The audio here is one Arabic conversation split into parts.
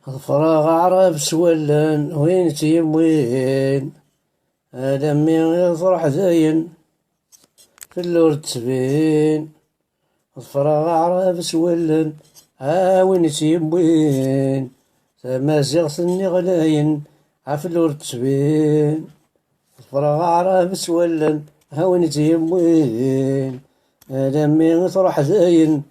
الفراغ عرب سولن وين تيم وين لمي يفرح زين في اللور تبين. الفراغ عرب سولن وين تيم وين تمازيغ ثني غلاين عف اللور تبين. الفراغ عرب سولن وين تيم وين لمي يفرح زين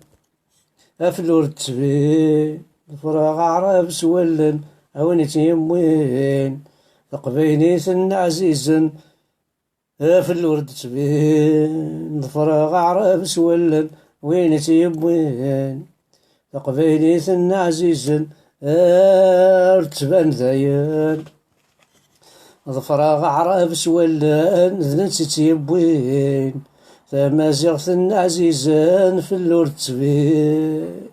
في اللور تبين. الفراغ عرب سولن وين تيم وين تقبينيث عزيزا في الورد تبين. الفراغ عرب سولن وين تيم وين تقبينيث عزيزا تبان ذاين. الفراغ عرب سولن ذنت تيم وين تمازيغ عزيزا في الورد تبين.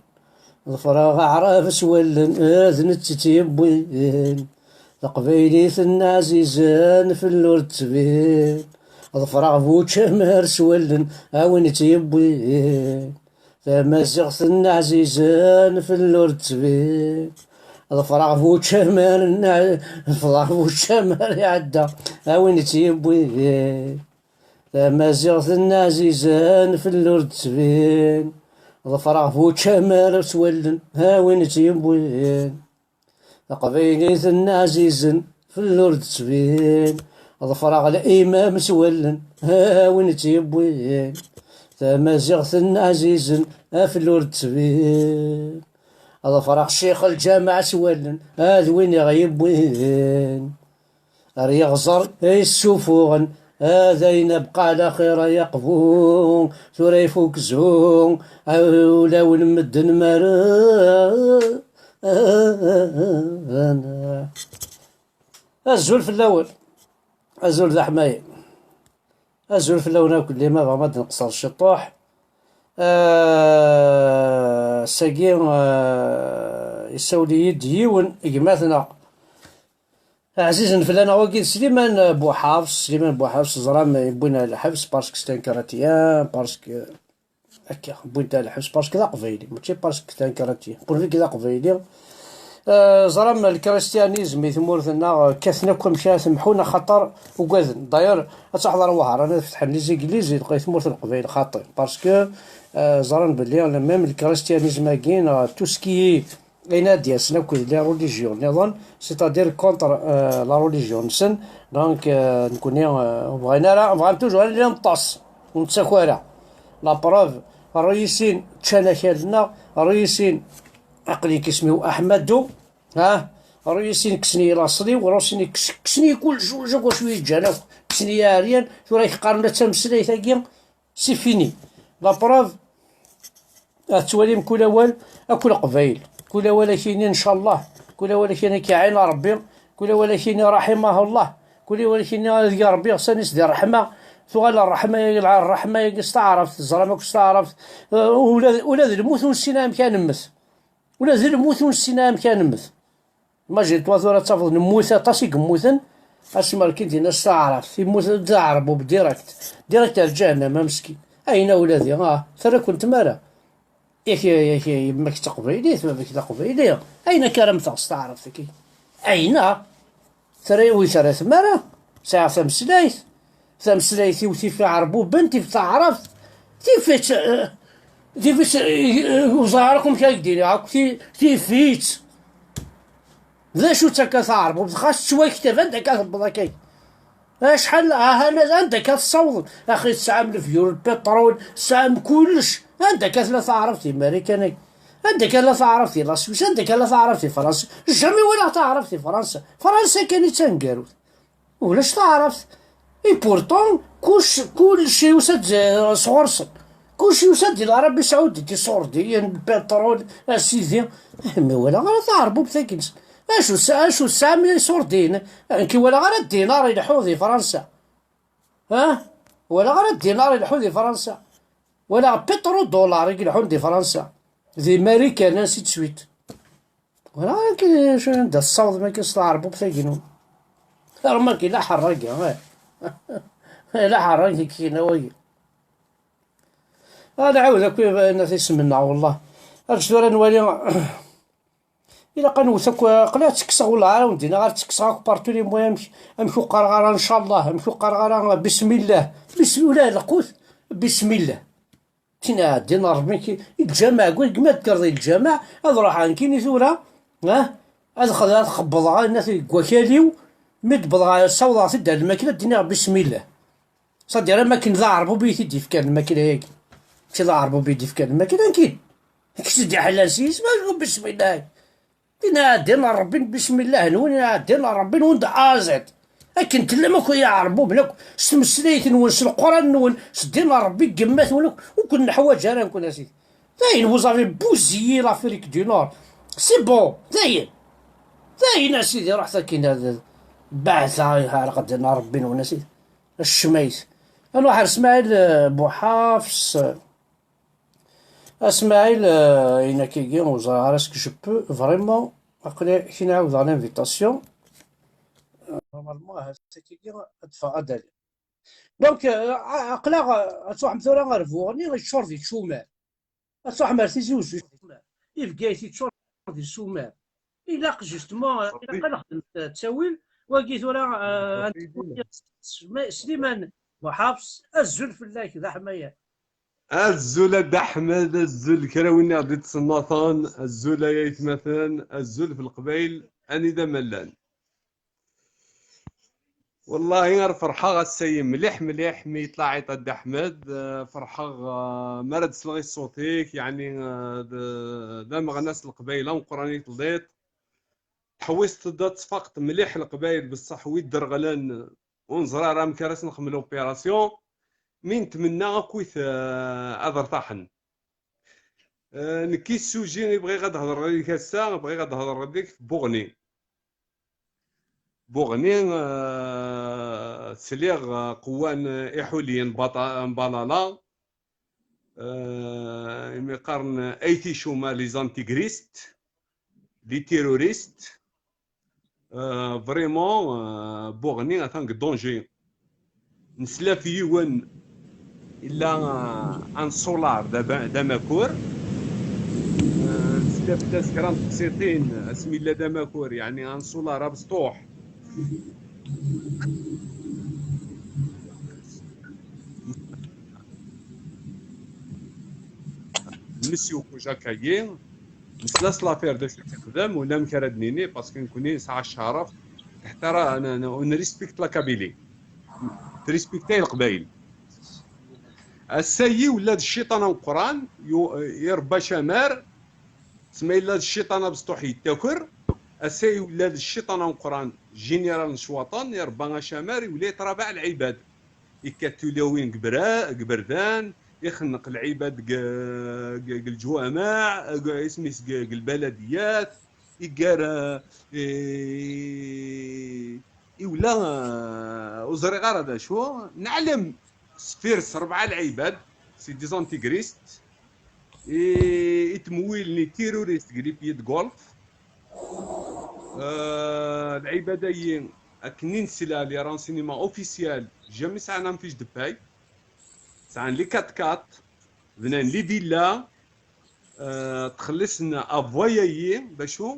الفراغ عرب سولن ذنت تيم وين تقبيليث عزيزا في اللور تبين. الفراغ بوشمر سولن وين تيم وين تمازيغ عزيزا في اللور تبين. الفراغ بوشمر الفراغ بوشمر يعدى وين تيم وين تمازيغ عزيزا في اللور تبين. الفراغ بوشمر سولن وين تيم وين تقبيليث عزيزا في اللورد تبين. الفراغ الإمام سولن وين تيم وين تمازيغ عزيزا في اللورد تبين. الفراغ الشيخ الجامع سولن وين يغيب وين ريغزر السفوغن هذين بقى على خير يقفون ثورا يفوك زون ولا ونمدن مرا الزول في الأول الزول ذا حماية الزول في الأول ناكل لي ما غامض نقصر الشطوح ساقين يسولي يديون إجماثنا عزيز فلانا وقيل سليمان بوحافظ زرام يبونا الحبس باسكو ستانكراتيان باسكو هكا بوينتا الحبس باسكو ذا قبيلي ماشي باسكو ستانكراتيان بور فيك ذا قبيلي. زرام الكريستيانيزم يثمورثنا كاثناكم مشى سمحونا خطر وقاذن داير تحضر وهر انا فتح لي انجليزي لقيت ثمورث القبيل خاطر باسكو زران بلي ميم الكريستيانيزم كاين توسكي اين ديالنا كل لي ريليجيون نظن سيتادير كونتر لا ريليجيون سن دونك نكوني بغينا توجور اللي نطاس ونتساكولا لا بروف الرئيسين تشانكالنا الرئيسين عقلي كيسميو احمدو الرئيسين كسني لاصلي وراسني كسني كل جوج شويه جانا كسني عريان ثورا يقارنا تمسلي ثاقي سي فيني لا بروف تواليم كل اول اكل قبايل كل ولا كاين ان شاء الله كل ولا كاين كيعين ربي كل ولا كاين رحمه الله كل ولا كاين يا ربي سنس ديال الرحمه ثقال الرحمه استعرفت الزرامه استعرفت ولا الموت والسنام كان نمث ولا الموت والسنام كان نمث ما جيت وثورة تفضل نموت طاسيك موثن اسمر كنتي ناس تعرف يموت تعربوا ديريكت الجهنم مسكين اين ولادي ترى كنت مالا ياك ماك تقبيلي ثم ماك تقبيلي اين كرمت استعرف ذكي اين ترى ويترى ثمارة ساعة ثمسلايث يوتي في عربو بنتي في تعرف تيفيت وزاركم كايدير عاك تيفيت ذا شو تاكا تعربو خاص شويه كتاب عندك كتبضا شحال انا عندك تصوض اخي الساعه من فيول البترول الساعه كلش عندك لا تعرفتي ماريكاني عندك لا تعرفتي لا سويس عندك لا تعرفتي فرنسا جامي ولا تعرفتي فرنسا كانت تنقالو ولاش تعرفت اي بورتون كلشي يوسد صغرصن كلشي يوسد ديال العربي السعودي دي سعودي البترول اسيدي ما ولا غير تعربوا بثاكنس اشو الساعه من سوردين كي ولا غير الدينار يلحو في فرنسا ولا غير الدينار يلحو في فرنسا ولا بترو دولار يلحو في فرنسا ذي ماريكا ناسي تسويت ولا كي شو عند الصوت ما كيستعربوا بثاكنهم راه كي لا حراقه لا حراقه كي نوايا هذا عاود كيف الناس يسمنا والله اش دور نولي الا قنوتك قلا تكسغ ولا عاود دينا غير تكسغ بارتو لي مويا امشيو قرقره ان شاء الله، امشيو قرقره بسم الله، بسم الله القوت، بسم الله. تينا دينا ربي كي الجامع قول كما تقرضي الجامع هاد روح عن كيني ثورة. ها هاد خذ خبض غا الناس كواكاليو مد بضغا صوضا تدها الماكلة دينا بسم الله. صدي راه ماكن ذا عربو بيتي دي فكان الماكلة هيك، ماشي ذا عربو بيتي فكان الماكلة كي كسدي حلال سيس ما بسم الله. دينا ربي بسم الله نون دينا ربي نون ازاد. لكن تلا كو يعربو بلاك سمسليت نون القران نون سدينا ربي قمات ولك وكنا حوايج انا نكون اسيدي زاين فوزافي بوزيي لافريك دو نور سي بون زاين اسيدي روح كاين بعثة حرقة دينا ربي نون اسيدي الشميس. انا واحد اسماعيل بوحافص اسماعيل هنا كيجي وزار اسكو جو بو فريمون عقلي كي نعاود على لانفيتاسيون نورمالمون هذا كيجي ادفع ادالي دونك عقلا تصح مثلا غرفوغني غيشور في تشومال تصح مرتي زوج يفكايتي تشور في السومال الا جوستمون الا كنخدم التاويل وكي ثورا سليمان بوحافص الزول فلاك ذا حمايه الزول احمد الزول كراويني غادي تصنطان الزول يتمثل الزول في القبيل اني ذا ملان والله غير فرحه غسايم مليح مليح مي يطلع يطد احمد فرحه مرد سلغي صوتيك يعني ذا مغناس القبيله وقراني طليت حويست تصفقت مليح القبايل بصح ويد درغلان ونزرا راه مكرس نخمل اوبيراسيون مين نتمنى كويث اذر طاحن نكي السوجي يبغي غتهضر عليك هسه بغي غتهضر عليك بوغني سليغ قوان احوليين بطالا يقارن ايتي شوما لي زانتيغريست لي تيروريست فريمون بوغني اتانك دونجي نسلا في يوان الا ان سولار دا ماكور نسلا في تسكران تقسيطين اسمي الله دا ماكور يعني ان سولار بسطوح مسيو كوجا كاين نسلاس لافير دا شو تخدم ولا مكردنيني باسكو نكوني ساعه الشرف تحترى انا نريسبكت لا كابيلي تريسبكتي القبايل السيي ولاد الشيطان القران يربى شمار سمي ولاد الشيطان بسطوح يتاكر السيي ولاد الشيطان القران جينيرال نشواطان يربى شمار يولي ترابع العباد يكتلوين قبردان يخنق العباد الجوامع اسمي البلديات يقار ولا وزري غير هذا شو نعلم سفيرس 4 العباد سي دي زانتيغريست يتمويلني تيروريست قريبية غولف العباديين اكنين سلا لي رانسينيمون اوفيسيال جامي ساعنا مفيش دباي ساعن لي كات كات بنان لي فيلا تخلصنا افوايايي باشو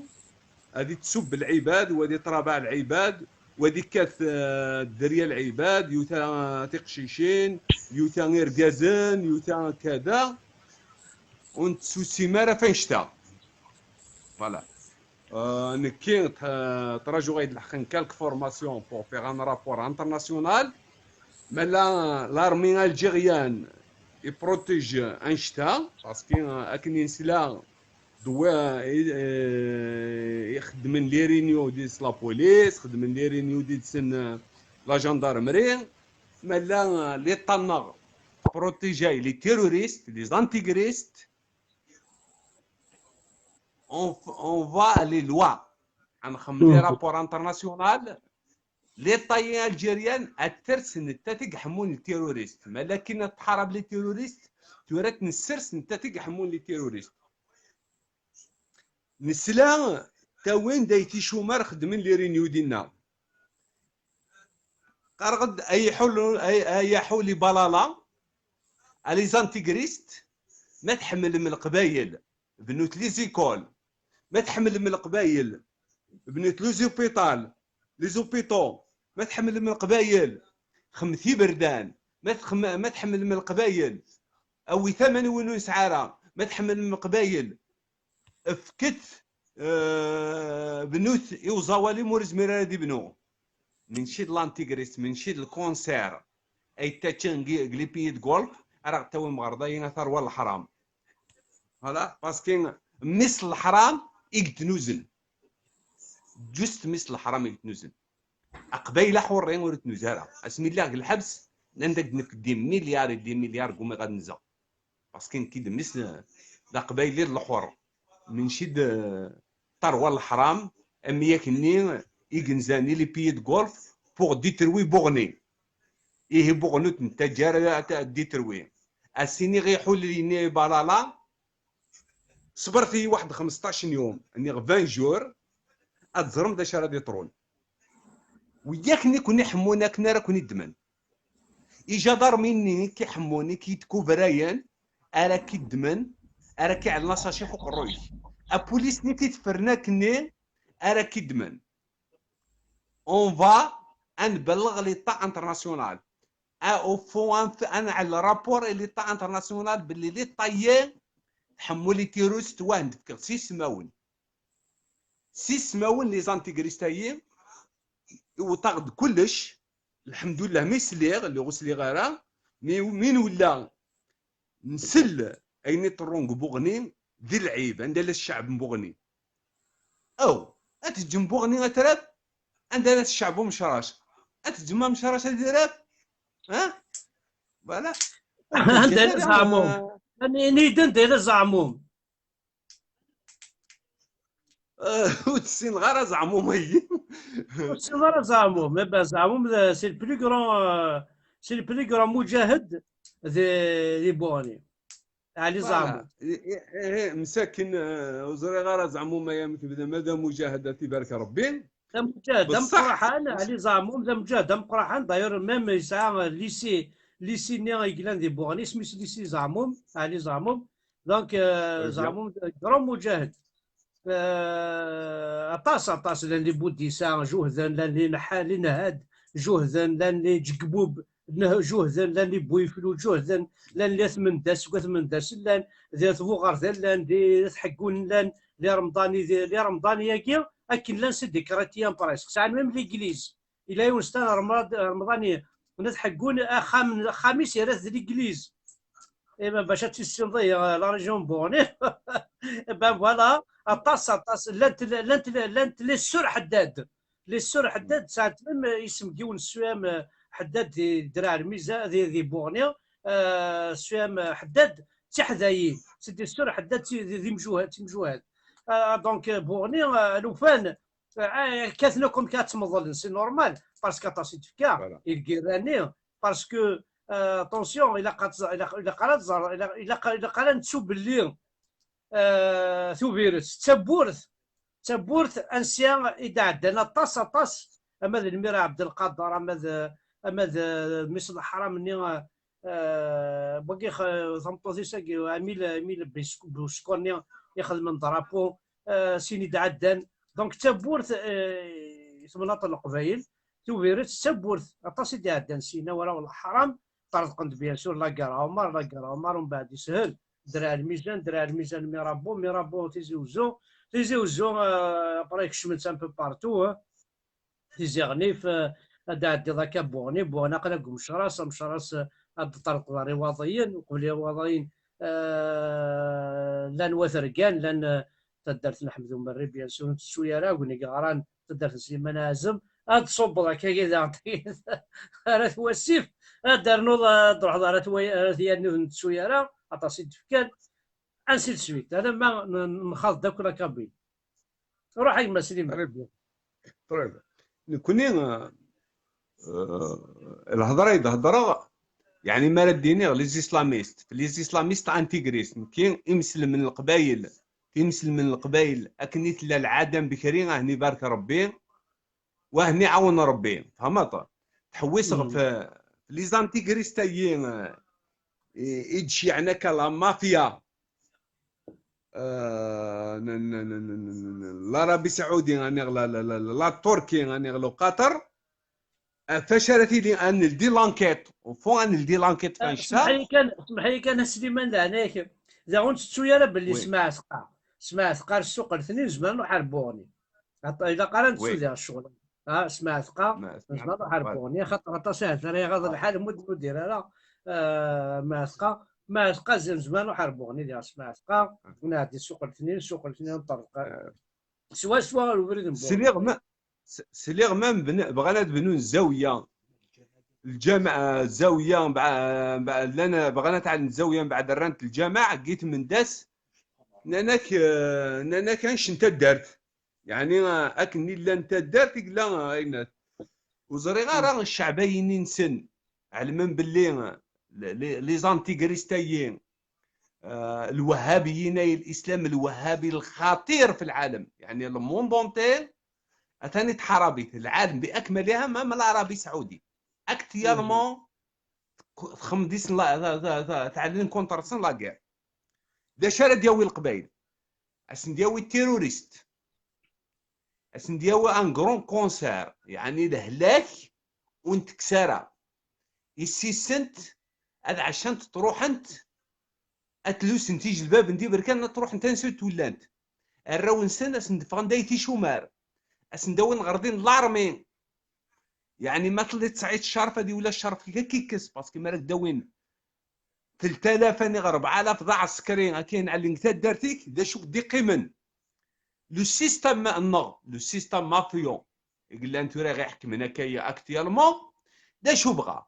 هذه تسب العباد وهذه ترابع العباد وهذه كات الدريه العباد يوتا تقشيشين يوتا غير كازان يوتا كذا ونتسو سيماره فين شتا فوالا نكي تراجو غيد الحقن كالك فورماسيون بور فيغ ان رابور انترناسيونال مالا لارمي الجيريان يبروتيج ان شتا باسكو اكنين سلا دوا يخدم لي رينيو ديس لا بوليس خدم لي رينيو ديس لا جاندارمري مالا لي طنغ بروتيجاي لي تيروريست لي زانتيغريست on va les lois غنخمم لي رابور انترناسيونال لي طايين الجيريان الترس نتا حمون التيروريست ولكن تحارب لي تيروريست تورات نسرس نتا حمون لي تيروريست نسلا تا وين دايتي شومار خدمين لي رينيو ديالنا قرغد اي حولي بلالا لي زانتيغريست ما تحمل من القبايل بنوت لي زيكول ما تحمل من القبايل بنيت لو زوبيطال لي زوبيطو، ما تحمل من القبايل خمثي بردان، ما تحمل من القبايل او ثمن ونون سعاره، ما تحمل من القبايل فكت بنوت يوزاوالي مورز ميرادي بنو من شيد لانتيغريس من شيد الكونسير اي تاتشن غليبيد غولف راه تو مغرضين ثروه الحرام فوالا باسكو مثل الحرام يقتنوزن جوست مثل الحرام يقتنوزن قبيله حورين ورد نزارة اسمي الله الحبس عندك دي مليار قومي غاد نزا باسكو كيد مثل لا قبايلي الحور من شد ثروه الحرام اميا كني يجنزاني لي بيد غولف بوغ ديتروي بوغني ايه بوغنوت نتا جارة تاع ديتروي السيني غيحول لي بالالا صبرتي واحد 15 يوم اني 20 جور اتزرم دا شرا ديترون وياك ني كوني حمونا كنا راه كوني دمن اجا دار مني كي حموني كي تكوبرايان انا كي دمن انا كي على لاصاشي فوق الروي ابوليس ني تفرنا كني انا كي دمن اون فا نبلغ ليطا انترناسيونال او فو انا على الرابور ليطا انترناسيونال باللي لي طايين حمولي تيروست واحد في 6 سماون لي زانتيغريستايين وطاغد كلش الحمد لله ما يسليغ اللي غسلي غيره مين ولا نسل اين طرونق بوغنين ذي العيب عندنا الشعب مبوغني او اتجم بوغني اتراب عندنا الشعب مشراش اتجمع مشراش اتراب ها فوالا عندنا زعموم نيد ندير زعموم وتسين غير زعموم هي سي ضرب زعموم مابا زعموم سي البلو كرون سي البلو كرون مجاهد ذي بوغني علي زعموم مساكن وزري غير زعموم ما يمكن ماذا مجاهدة تبارك ربي ذا مجاهد بصح مقرحان علي زعموم ذا مجاهد مقرحان داير ميم يسعى ليسي ني يقلان ذي بوغني سميت ليسي زعموم علي زعموم دونك زعموم كرون مجاهد اطاس لان لي بوديسان جهدا لان لي نحال لي نهاد جهدا لان لي جكبوب جهدا لان لي بويفلو جهدا لان لي ثمن داس لان ذي ثبوغر لان دي تحقون لان لي رمضاني ياكي اكن لان سي ديكراتيان بريسك ساعه ميم ليكليز الى يونستان رمضاني نتحقون خامس يرث ليكليز ايما باش تسنضي لا ريجيون بوني بان فوالا اطاس لانت لي السور حداد ساعه ميم اسم كيون السوام حداد دراع الميزه ذي بورنيا السوام حداد تحذايي سيدي السور حداد ذي مجوهد دونك بورنيا لوفان كاثنكم كاتمضل سي نورمال باسكو طاسي تفكا الكيراني باسكو طونسيون الا قال نتسو باللي ثو فيروس تبورث انسيان اذا عندنا طاس اما الميرا عبد القادر اما مصر الحرام اني باقي ثمطوزي ساكي ميل بسكوني ياخذ من درابو سيني دعدان دونك تبورث ثمناط القبايل ثو فيروس تبورث اطاس اذا عندنا سينا وراء الحرام طرقت بيان سور لا عمر ومن بعد يسهل درع الميزان ميرابو تيزي وزو بريك شمنت ان بو بارتو تيزي غنيف هذا عندي ذاك بوغنا قلق مشراس هاد طرق رواضيين وقبل رواضيين لان وثرقان لان تدرت نحمد مري بيان سور شويه راه وني قران تدرت سليمان عازم هاد صوب هكا راه توسيف دارنو تروح دارت ثيان شويه راه عطاسي تفكان انسيت سويت هذا ما نخاض داك ولا كابي روح حق مسلم طيب كوني الهضره يعني ما رديني لي زيسلاميست انتيغريست كاين يمسلم من القبائل اكنيت لا العدم بكري هني بارك ربي وهني عاون ربي فهمت تحويس في لي زانتيغريستايين يجي عنا كلا مافيا العربي السعودي غني لا تركي غني قطر فشلت لي ان ندي لانكيت وفون ان ندي لانكيت فانشتا. اسمح لي كان سليمان لعناك اذا غنت تسويا راه باللي وي سمع ثقة السوق الاثنين زمان وحاربوني اذا قرا نتسو وي ديال الشغل. سمع ثقة ما سمعت. زمان وحاربوني خاطر ساهل راه غاض الحال مد ندير انا. ما ثقة ما ثقة زمان وحاربوني ديال سمع ثقة. نادي السوق الاثنين نطرق سوا الوريد نبوغ. سليغ مام بغينا نبنوا الزاويه الجامعه الزاويه بعد لنا بغينا تعلم الزاويه من بعد رانت الجامع لقيت من داس نانا كانش انت دارت يعني اكني لا انت دارت لا اين وزري راه الشعبيين نسن علمن باللي لي زانتيغريستايين الوهابيين الاسلام الوهابي الخطير في العالم يعني الموندونتيل ثاني تحاربت العالم باكملها ما العربي السعودي اكتيالمون خمديس تعلن كونترسن لا غير دا شارع دياوي القبائل اسن دياوي التيروريست اسن دياوي ان كرون كونسير يعني لهلاك وانت كساره يسيسنت هذا عشان تروح انت اتلوس نتيج الباب ندي بركان تروح انت نسيت ولا انت الراون سن اسن دفغن دايتي شومار اسن داون غردين لارمين يعني ما طليت سعيد الشرفه دي ولا الشرف كيكس باسكو مالك داوين 3000 غير 4000 ضاع عسكري كاين على اللي دارتيك دا شوك دي قيمن لو سيستم نو لو سيستم مافيون يقول انت راه غيحكم هناكايا اكتيالمون دا شو بغا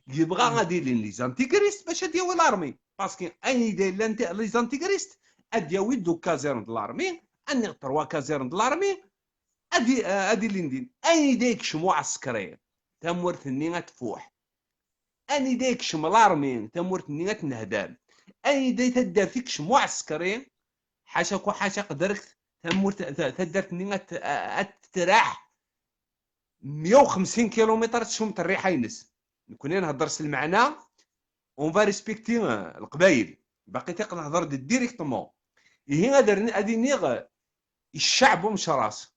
يبغى غادي لي زانتيغريست باش دياوي لارمي باسكو اني داير لي زانتيغريست ادياوي دو كازيرن د لارمي اني 3 كازيرن د لارمي ادي اللي ندير اني دايك شمو عسكري تمورثني غتفوح اني دايك شم لارمي تمورثني غتنهدام اني داي تدار فيك شمو عسكري حاشاك وحاشا قدرت تمورت تدارتني غتراح 150 كيلومتر تشوم الريحه ينس نكون نهضر المعنى اون فا ريسبكتي القبايل باقي تقدر نهضر ديريكتومون هي غادي نيغ الشعب مش راس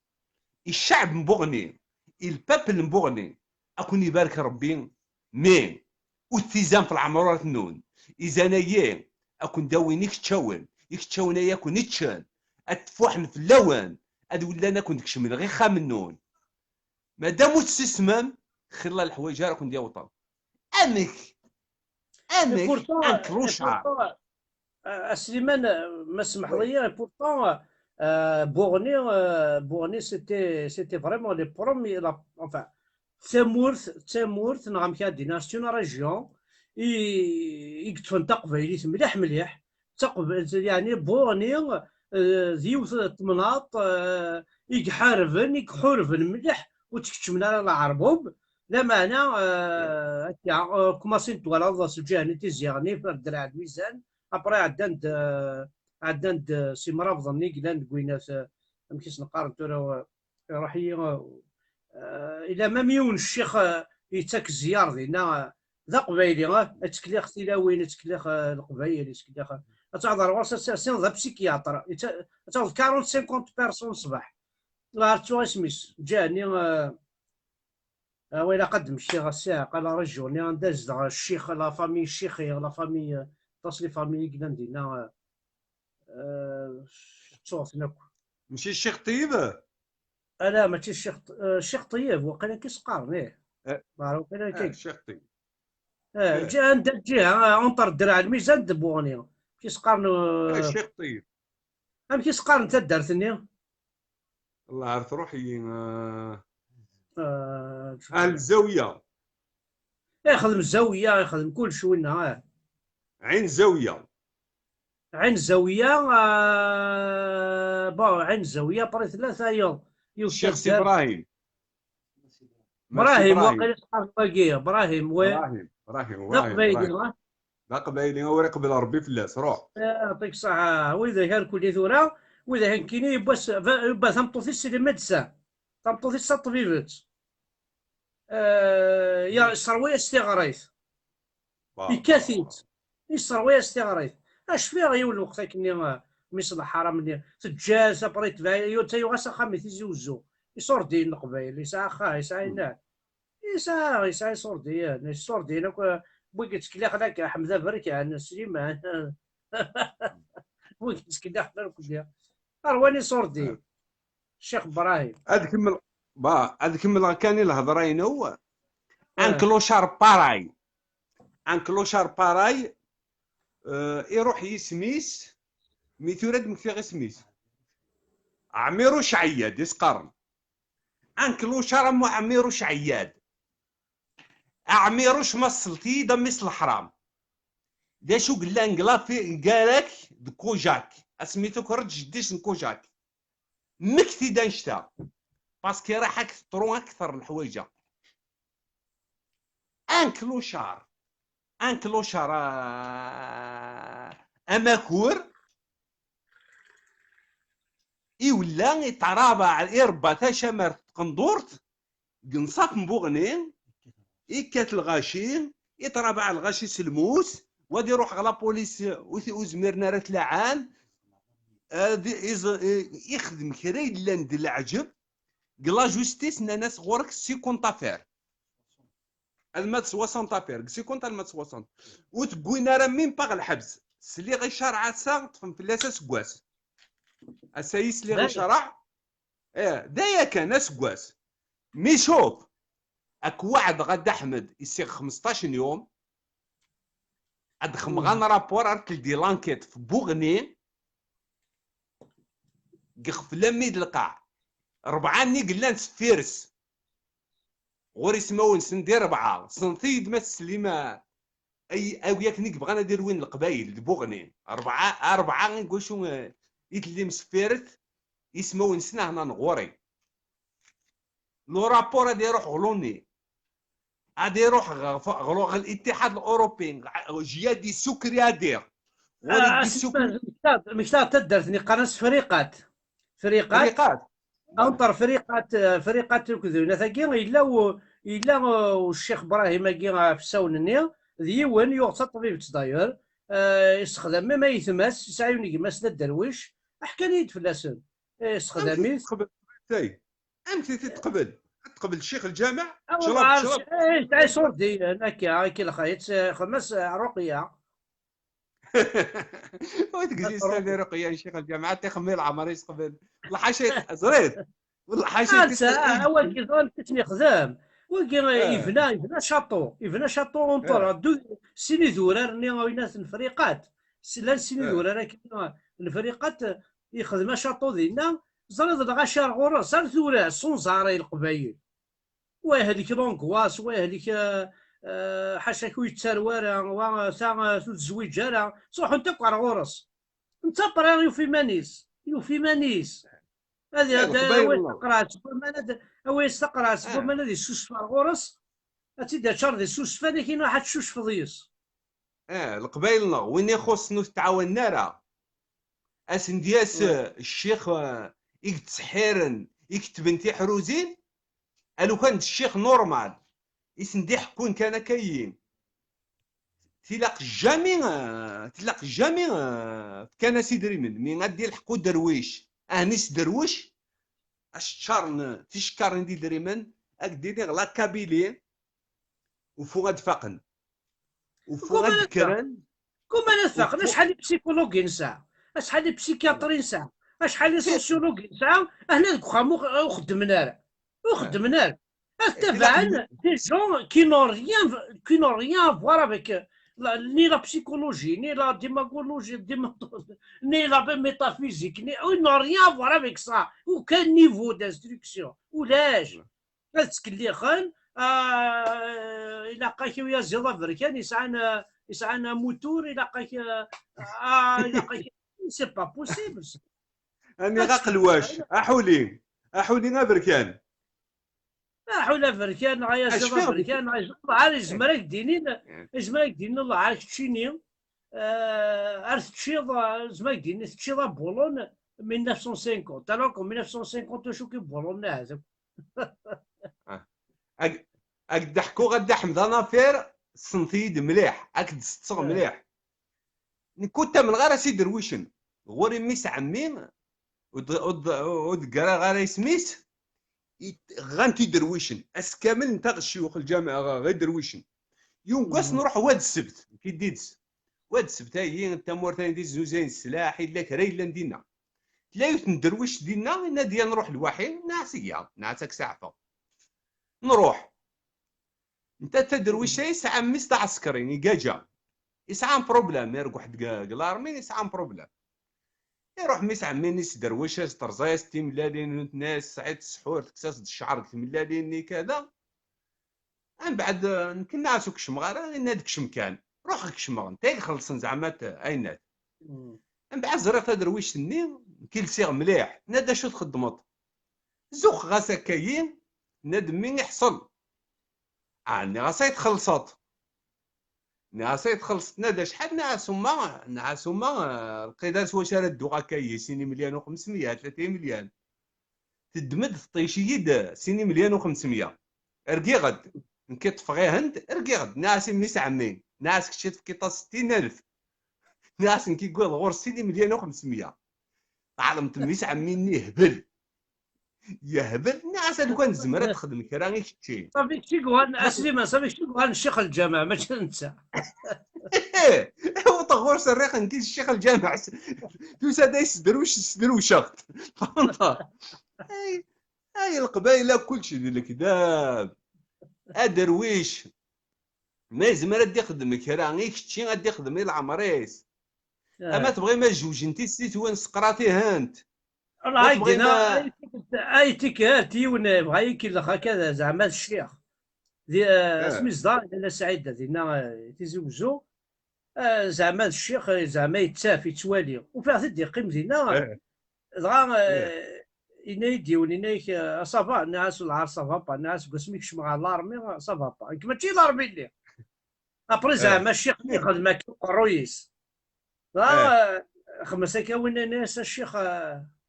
الشعب مبغني البابل مبغني اكون يبارك ربي مين والتزام في العمرات نون اذا نايا اكون داوينيك تشاون يكتشاون ياكون نتشان اتفوحن في اللوان اد ولا انا كنت كشمل غير خام النون مادام تستسمم خلا الحوايج راه كون ديال وطن امك انت روشعه سليمان ما سمح لي بورتون بورني سيتي فريمون لي برومي enfin تامورث نغم كان ديناستيون ريجيون يكتفن تقبيليت مليح يعني بورني ذيوث تمناط يحارفن مليح وتكتشمنا على العربوب لا معنى كما سنت ولا سجاني تزيغني في الدرع الميزان ابري عدند سي مرافض ني قلان كوينات مكيس نقارن ترى راح الى ما ميون الشيخ يتاك الزيار دينا ذا قبايلي تكليخ تلاوين تكليخ القبايل تكليخ تعذر ورسا سين ذا بسيكياتر تعذر 40 50 بيرسون صباح لا عرفتو اسميس جاني ويلا قدم الشيخ الساعه قال رجوني نداز الشيخ لا فامي الشيخي لا فامي تصلي فامي قلنا دينا تصوت ماشي الشيخ طيب لا ماشي الشيخ طيب وقيلا كيسقارن الشيخ طيب جا عند الجهه اونطر الدرع الميزان دبوني كيسقارن الشيخ طيب ام كيسقارن انت دارتني الله عارف روحي اهل الزاويه يخدم الزاويه يخدم كل شويه عين زاويه عين الزاويه عين الزاويه بري 3 يوم الشيخ سي ابراهيم وقيل باقي ابراهيم لا قبايلي هو يقبل ربي فلاس روح يعطيك الصحة واذا كان كل ثوره واذا كان كيني باس تمطوثي السيدي مدسه تمطوثي الطبيبات يا سرويه استغريث يكاثيت يسرويه استغريث اش فيها غيولي وقتها كني مثل الحرام اللي تجاز بريت فايو تايو غاسا خامي تيزوزو يصور دين القبائل يسعى خا يسعى ينال يسعى يصور دين يصور دين بويك تكلا خلاك حمزه بركان سليمان بويك تكلا خلاك ارواني صور دين الشيخ ابراهيم هاد كمل كان الهضرين ان كلوشار باراي ان كلوشار باراي يروح يسميس ميثورد مكفي غير سميس عميروش عياد يسقرن ان كلوشار مو عميروش عياد عميروش مصلتي دم مثل الحرام دا شو قلا نقلا في قالك دكوجاك اسميتو كرج جديش نكوجاك مكتي دانشتا باسكي راح ترون اكثر الحوايج ان كلوشار اماكور ولا يترابع الاربع تشمر قندورت قنصاف مبوغنين يكات الغاشي يترابع الغاشي سلموس ودي يروح على بوليس وزميرنا راه تلعان يخدم كريد لاند العجب قلا جوستيس ناس غورك سي كونطافير المات 60 ابير سي كونط المات 60 وتقوينا راه مين باغ الحبس سلي غي شرع سا طفن في الاساس كواس اسايس اللي غي شرع دايا كان ناس كواس مي شوف اك وعد غدا احمد يصير 15 يوم ادخم غان رابور اركل دي لانكيت في بوغني قخف لميد القاع 4 ني قلان سفيرس غور يسمون سندي 4 سنتيد ما سليمه او ياك نيك بغانا ندير وين القبايل بوغني 4 نقول شو يتلي مسفيرت يسمون سنا هنا نغوري لو رابور غادي يروح غلوني غادي يروح غلو الاتحاد الاوروبي جيادي سكري دير مش تدرتني قناص فريقات انطر فريقات الكذونا ثقي الا والشيخ ابراهيم كي في الساونني ديون يغطى طبيب تداير يستخدم ما يتماس يسعيوني كيماس الدرويش حكاني فلاسن يستخدم امتى تقبل الشيخ الجامع شرب تاع صوردي هكا الخيط خمس رقيه وتقولي استاذ رقيه الشيخ الجامع تخمي العمر يستقبل الحشيط زريت والحشيط اول كي ظل كتني خدام يفنا شاطو اونطور سيني ذورار ناس الفريقات سيني ذورار الفريقات يخدم شاطو دينا زرد الغشار غور صار ذورار صنزاري القبايل وهذيك لونكواس وهذيك حاشا كوي تسروارا وثا الزويج راه صح انت قرا غورس انت قرا يوفي مانيس هذه تقرا هو يستقرا سبب ما يسوس في غورس تيدا شر دي سوس لكن واحد شوش فضيس القبايل وين يخص نو تعاوننا راه اسندياس الشيخ يتسحيرن يكتب انت حروزين لو كان الشيخ نورمال يسندي حكون كان كاين تلاق جامي كان سيدري من غادي يلحقوا درويش نيس درويش اشترن تشكر ندي دريمن اكديني غلا كابيلي وفؤاد فقن وفؤاد كران كوما نثق شحال بسيكولوجي نساع شحال بسيكياتري نساع شحال سوسيولوجي نساع هنا دوك خدمنا تبعا دي جون كي نو ريان فوار افيك ni la psychologie, ni la démagogie, ni la métaphysique, ils n'ont rien à voir avec ça. Aucun niveau d'instruction. ولاش تسكلي خان الى قاك ويا زيلا بركان يسعنا موتور الى قاك الى قاك سي با بوسيبل اني غاقلواش احولي بركان حول فركان غايا زيلا فركان عارف زمرك دينين الله عارف تشيني عرفت تشيض زمرك دينين تشيض بولون 1950 تالوكم 1950 شو كي بولون هذا اك ضحكو غدا حمد نافير السنتيد مليح اك تصغ مليح كنت من غير سي درويشن غوري ميس عمي ود غير سميت غانتي درويشن كامل نتا الشيوخ الجامعه غير درويشن يوم قاس نروح واد السبت كي ديدس واد السبت هي انت مورتاني ديز زوزين السلاح الا كرا الا ندينا تلايوت ندرويش دينا نادي نروح لوحي ناسيه نعسك ساعه نروح انت تدرويش يسعى ميس تاع عسكريني كاجا يسعى بروبليم يرقح لارمين يسعى بروبليم يروح ميس عمينيس درويشه طرزايس تيملالين ناس سعيد السحور تكساس الشعر تيملالين كذا من بعد يمكن نعسو كشمغار نادك شمكان روح كشمغ انت خلصن زعما اينات من بعد زريت درويش ني كيلسيغ مليح نادا شو تخدمط زوق غاسا كاين ناد مين يحصل ني غاسا يتخلصط ناسا يتخلصت نادا شحال نعاسو ما القيداس واش ردو غاكاي سيني مليون و500 30 مليون تدمد طيشيد سيني مليون و500 ارقي غد نكي طفغي هند ارقي غد ناس ميس عمين ناس كشيت كيطا 60000 ناس نكي يقول غور سيني مليون و500 عالم ميس عمين يهبل يهبل ناس لو كان زمرة تخدم كرا غير شي صافي كي قوان اسليمان صافي كي قوان الشيخ الجامع ماشي ننسى هو طغور سريق نكي الشيخ الجامع توسا دايس دروشه فهمت هاي القبائل كلشي ديال الكذاب ادرويش ما زمر دي يخدم كرا غير شي غادي يخدم العمريس اما تبغي ما جوج انت سيت وين سقراطي هانت والله هاي اي تكاتي ونبغى يكل هكذا زعما الشيخ دي اسمي الزار انا سعيد دينا تيزوجو زعما الشيخ زعما يتساف يتوالي وفيه تدي قيم دينا دغا ينايدي ولينايك صافا الناس العار صافا الناس قسميك شمع لارمي صافا كما تجي لارمي اللي ابري زعما الشيخ يخدم كرويس خمسة كون ناس الشيخ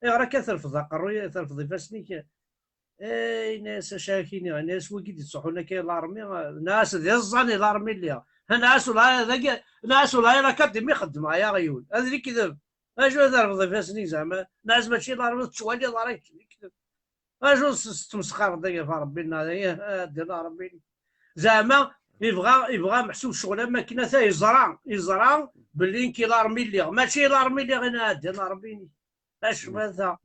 راه كترفض قرويه ترفض فاسنيك ناس شاكين ناس وكيد يصحونا كاين لارمي ناس ديال الزاني لارمي اللي ناس ولا هذاك ناس ولا راه كدم يخدم يا غيول هذا اللي كذب اجو ترفض فاسنيك زعما ناس ماشي لارمي تشوالي راه كذب اجو تمسخر داك فربي لنا ديال ربي زعما يبغى محسوب شغله ماكينه حتى يزرع باللي كي لارمي اللي ماشي لارمي اللي غير هاد ديال ربي اش ماذا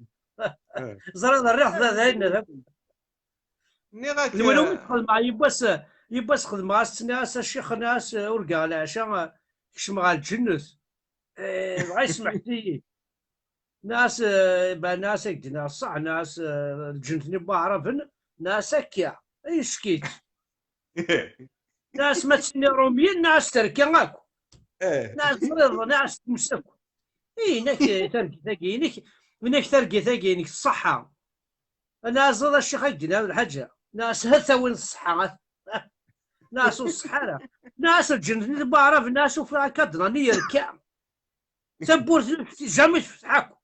زرد الريح هذا هنا ني غاك ولو يدخل مع يباس خدم مع الناس الشيخ ناس ورقا على عشاء كشمع الجنة بغا يسمح لي ناس ناس ناس صح ناس الجنة با عرفن ناس هكا اي شكيت ناس ما تسني روميين ناس تركي غاكو ناس مريض ناس تمسكو اي نك تركي ثقينك منك ترقي ثقينك الصحة ناس هذا الشيخ يدينا الحاجة ناس هثا وين الصحة ناس الصحة ناس الجنة بعرف ناس وفي كدنا نيركع تبور جامي تفتحكم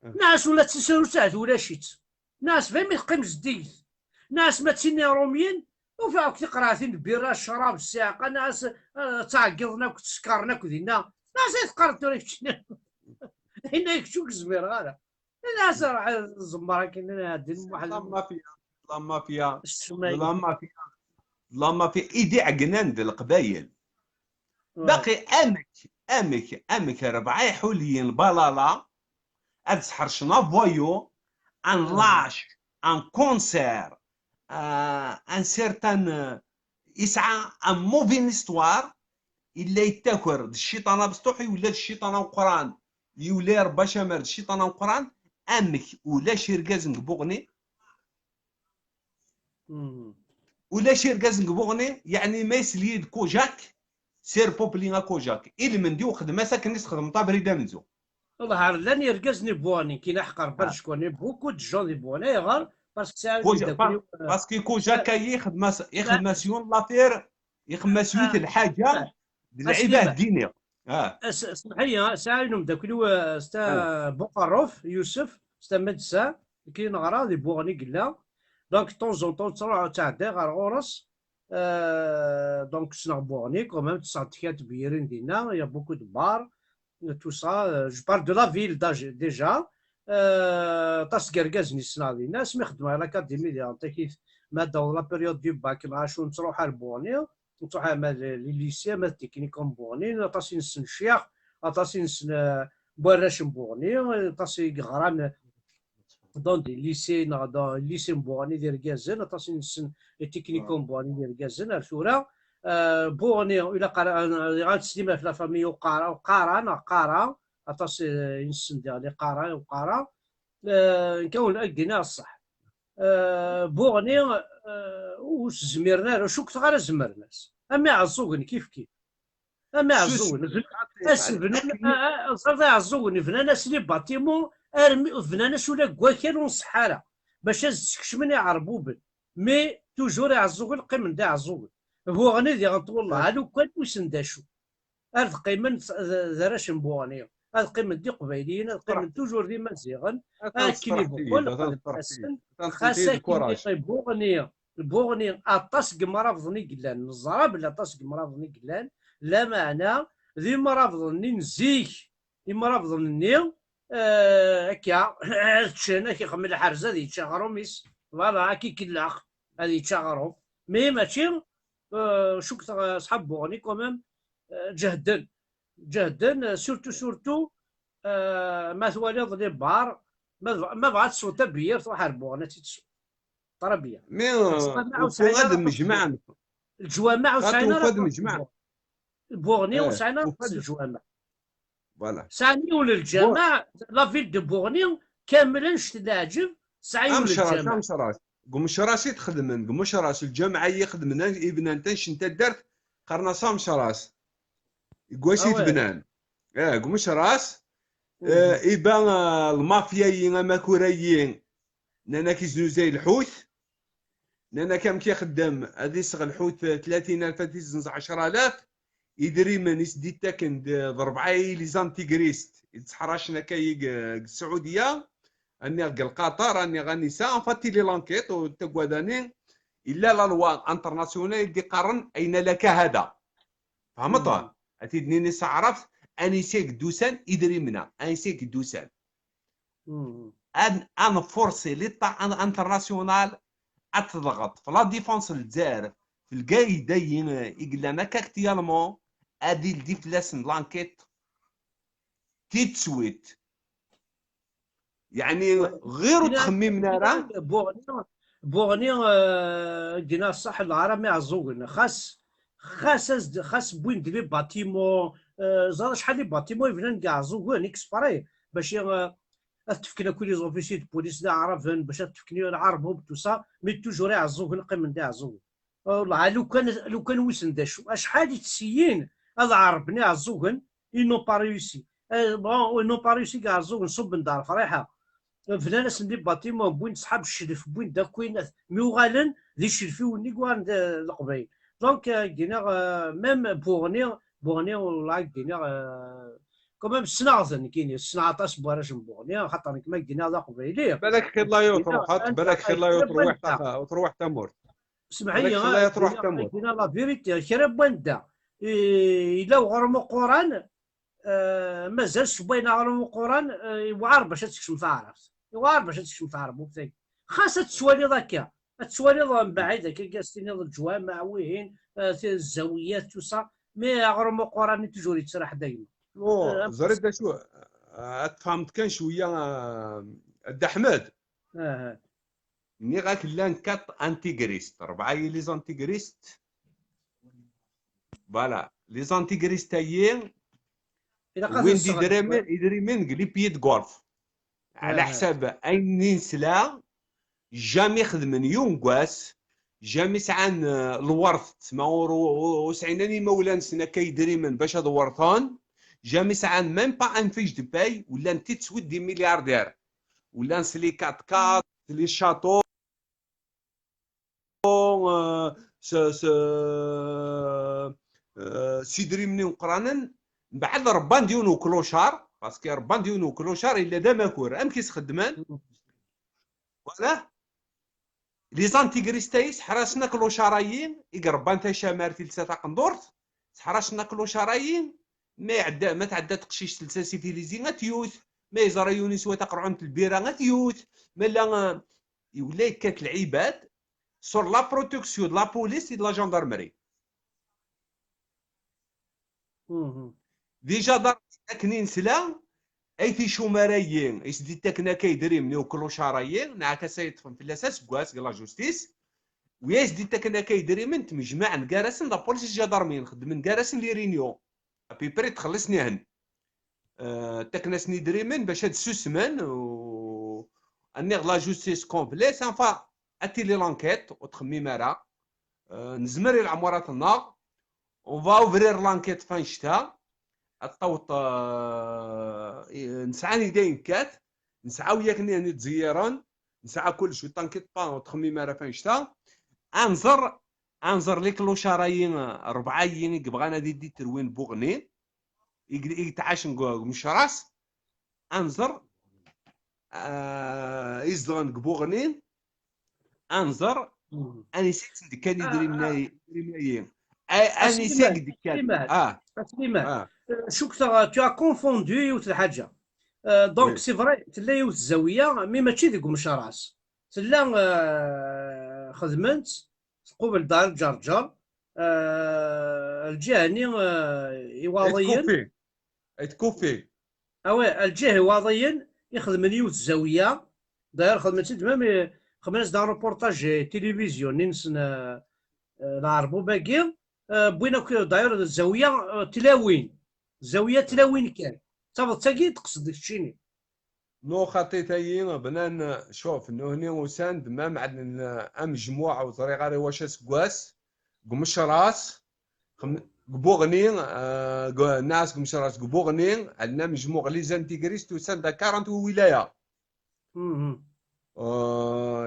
ناس ولا تسيروا ساعات ولا شيت ناس فهم يقيم جديد ناس ما تسيني روميين وفي تقراثين بيرا الشراب الساقة ناس تعقضنا وتسكرنا كذينا ناس يتقرطوا لك هنا يكشوك زمير غادا الناس راه زمرا كاين هاد اللهم فيها اللهم فيها ايدي عقنان ديال القبايل باقي امك ربعه حوليين بلالا اتسحر شنا فويو ان لاش ان كونسير ان سيرتان يسعى ان موفين استوار الا يتاكر الشيطان بسطوحي ولا الشيطان وقران يولي ربا شامر الشيطان وقران امك ولا شيركاز نقبوغني ولا شيركاز نقبوغني يعني ما يسليد كوجاك سير بوبلينا كوجاك اللي من دي وخدمه ساكن يخدم طابري دامزو والله عار لان يركزني بواني كي نحقر برش كوني بوكو دو جون دي بواني غير باسكو كوجاك يخدم سيون لافير يخدم سويت الحاجه العباد دينيه اسمح لي ساعدهم داك اللي ستا بوقروف يوسف ستا مدسا كي نغرا دي بوغني قلا دونك طون زون طون تروح تعدي غير غورس دونك سنا بوغني كومام 9 تكات بيرين دينا يا بوكو دو بار tout ça. Je parle de la ville déjà. طاس كركاز نسناضي ناس ما يخدموا على الاكاديمي ديال انت كيف ما داو لا بيريود ديال باك مع شو تروح لبوني تروح لي ليسي ما تكنيكوم بوني طاس نسن الشيخ طاس نسن بوراش بوني طاس غران دون دي ليسي دون ليسي بوني ديال كازن طاس نسن تكنيكوم بوني ديال كازن الثوره بوني الى قرا غتسلم في لا فامي وقارا اطاس ينسن ديال قارا وقارا نكون اكدنا الصح بوغني واش زميرنا شو كنت غير زمرناس اما عزوغني كيف اما عزوغني فنان صرت عزوغني فنان سلي باتيمون ارمي فنان ولا كواكر ونصحاره باش تكشمني عربوبن مي توجور يعزوغن قيم دا عزوغن بوغني دي غنطول هادو كان ويسنداشو هاد قيمن ذراش بوغني هاد قيمن دي قبايليين هاد قيمن توجور دي مزيغن كيلي بوغن خاصة كيلي بوغني اطاس مرافضني قلان الزرا بلا اطاس مرافضني قلان لا معنى ذي مرافضني نزيك ذي مرافضني هكا تشانا كيخمم الحرزه ذي تشاغرو ميس فوالا كي كلاخ هذه تشاغرو مي ماشي شو صحاب بوغني كومام جهدن سورتو ما تواليض لي بار ما بغات تصوت بيا تروح هربوغنا تيتسو طربيه مي وفؤاد مجمع الجوامع وسعينا فؤاد مجمع بوغني وسعينا الجوامع فوالا سعني ولا الجامع لا فيل دو بوغني كاملا شت العجب سعي ولا الجامع قمشراس تخدمن قمشراس الجامعه يخدمن ابن انتش انت درت قرنا صامشراس كواسيت بنان قمشراس يبان المافيايين ماكورايين نانا كيزنو زي الحوت نانا كام كيخدم هذه صغ الحوت 30,000 تيزنز 10,000 يدري من يسدي تاكن ضربعي لي زانتيغريست يتحرشنا كاي السعوديه اني القطر اني غني سا فاتي لي لانكيت وتقواداني الا لا لوا انترناسيونال دي قرن اين لك هذا فهمت اتيدني نسا عرفت اني سيك دوسان يدري منا اني سيك دوسان ان فورسي ليطا انترناسيونال اتضغط فلا ديفونس الجزائر في القايده يقلنا كاكتيالمون ادي الديفلاسن لانكيت تيتسويت يعني غير تخممنا راه بوغني قلنا الصح العرب ما يعزونا خاص بوين ديال باتيمون زاد شحال دي باتيمون يبان كاع عزوغون اكسباري باش تفكنا كل لي زوفيسي دو بوليس دا عرفن باش تفكني العرب تو سا مي توجور يعزوغن قيم دا عزوغن والله لو كان ويسن داشو شحال تسيين هذا عربني عزوغن ينو با ريوسي بون نو با ريوسي كاع عزوغن صب دار فريحه فلان سندي باتيمون بوين صحاب الشرف بوين دا كوين ميوغالن ذي الشرفي ونيكوان القبايل دونك كينا ميم بوغني والله كينا كمان الصناعه كاين الصناعه تاع بواراش بوغني خاطر كما قلنا هذا قبيلي بالك خير لا يطروح بالك خير لا يطروح وتروح تمر اسمعي لا تروح تمر كاين لا فيريتي خير بوندا الا غرمو قران مازالش بين غرمو القران وعار باش تكشم تعرف وعار باش تكشم تعرف وبتاك خاصة تسوالي ذاك تسوالي من بعيد هكا جالسين الجوامع وين الزاويات توصا مي غرمو القران تجوري تسرح دايما زريد شو فهمت كان شويه الد احمد ني غاك لان كات انتيغريست 4 لي زانتيغريست فوالا لي زانتيغريست تايين وين يدري من قلي بيد غولف على حساب اين نسلا جامي خدمن يونغواس جامي سعان الورث تما وسعيناني مولان سنا كيدري من باش هاد ورثان جامي سعان ميم با ان فيش دو باي ولا انت تسود دي ملياردير ولا نسلي كات كات لي شاتو سيدري مني وقرانن بعد ربان ديونو كلوشار باسكو ربان ديونو كلوشار الا دا ماكور ام كيس خدمان ولا لي زانتيغريستايس حراسنا كلوشارايين يقربان تا شامارتي لساتا قندورت حراسنا كلوشارايين ما تعدى تقشيش تلسا سيفيليزي غتيوت، ما يزرا يونس وتقرعون البيره غتيوت، ما لا يولي كات العباد سور لا بروتيكسيون دو لا بوليس دو لا جاندارمري. ديجا دار تاكنين سلا اي في شومرايين يسدي تاكنا كيدري من وكلو شرايين نعك سيطفن في الاساس كواس لا جوستيس، ويا يسدي تاكنا كيدري من تمجمع نكارسن لا بوليس الجدارمين نخدم نكارسن لي رينيون ابي بري تخلصني هن تاكنا سني دريمن باش هاد السوسمان و اني لا جوستيس كومبلي سانفا اتي لي لانكيت وتخميم راه نزمر العمارات النار اون فا اوفرير لانكيت فان شتا الطوط نسعى داين كات نسعى وياك ني تزيران نسعى كلشي طانكيت با وتخميم راه فان شتا انظر ليك لو شرايين ربعايين يبغانا دي تروين بوغني يتعاش مش راس انظر يزدغن قبوغنين انظر اني سيكس كان يدري مناي اني سيك كان سليمان شوك tu as confondu يوت الحاجه دونك وي سي فري تلا يوت الزاويه مي ماشي ديك مشراس تلا خدمت قبل دار الجرجر الجهني يواضيين تكوفي اوي الجهه واضيين يخدم يوت الزاويه داير خدمت تمام خمس دار روبورتاج تلفزيون ننسى نعرفو باقي بوينا داير الزاويه تلاوين زاويه تلاوين كان صافي تاكي تقصد الشيني نو خطيتين بنان شوف انه هني وساند ما معدن مجموعه وطريقه غير واش سكواس قمش راس قبوغني ناس قمش راس قبوغني عندنا مجموعه لي زانتيغريست وساند 40 ولايه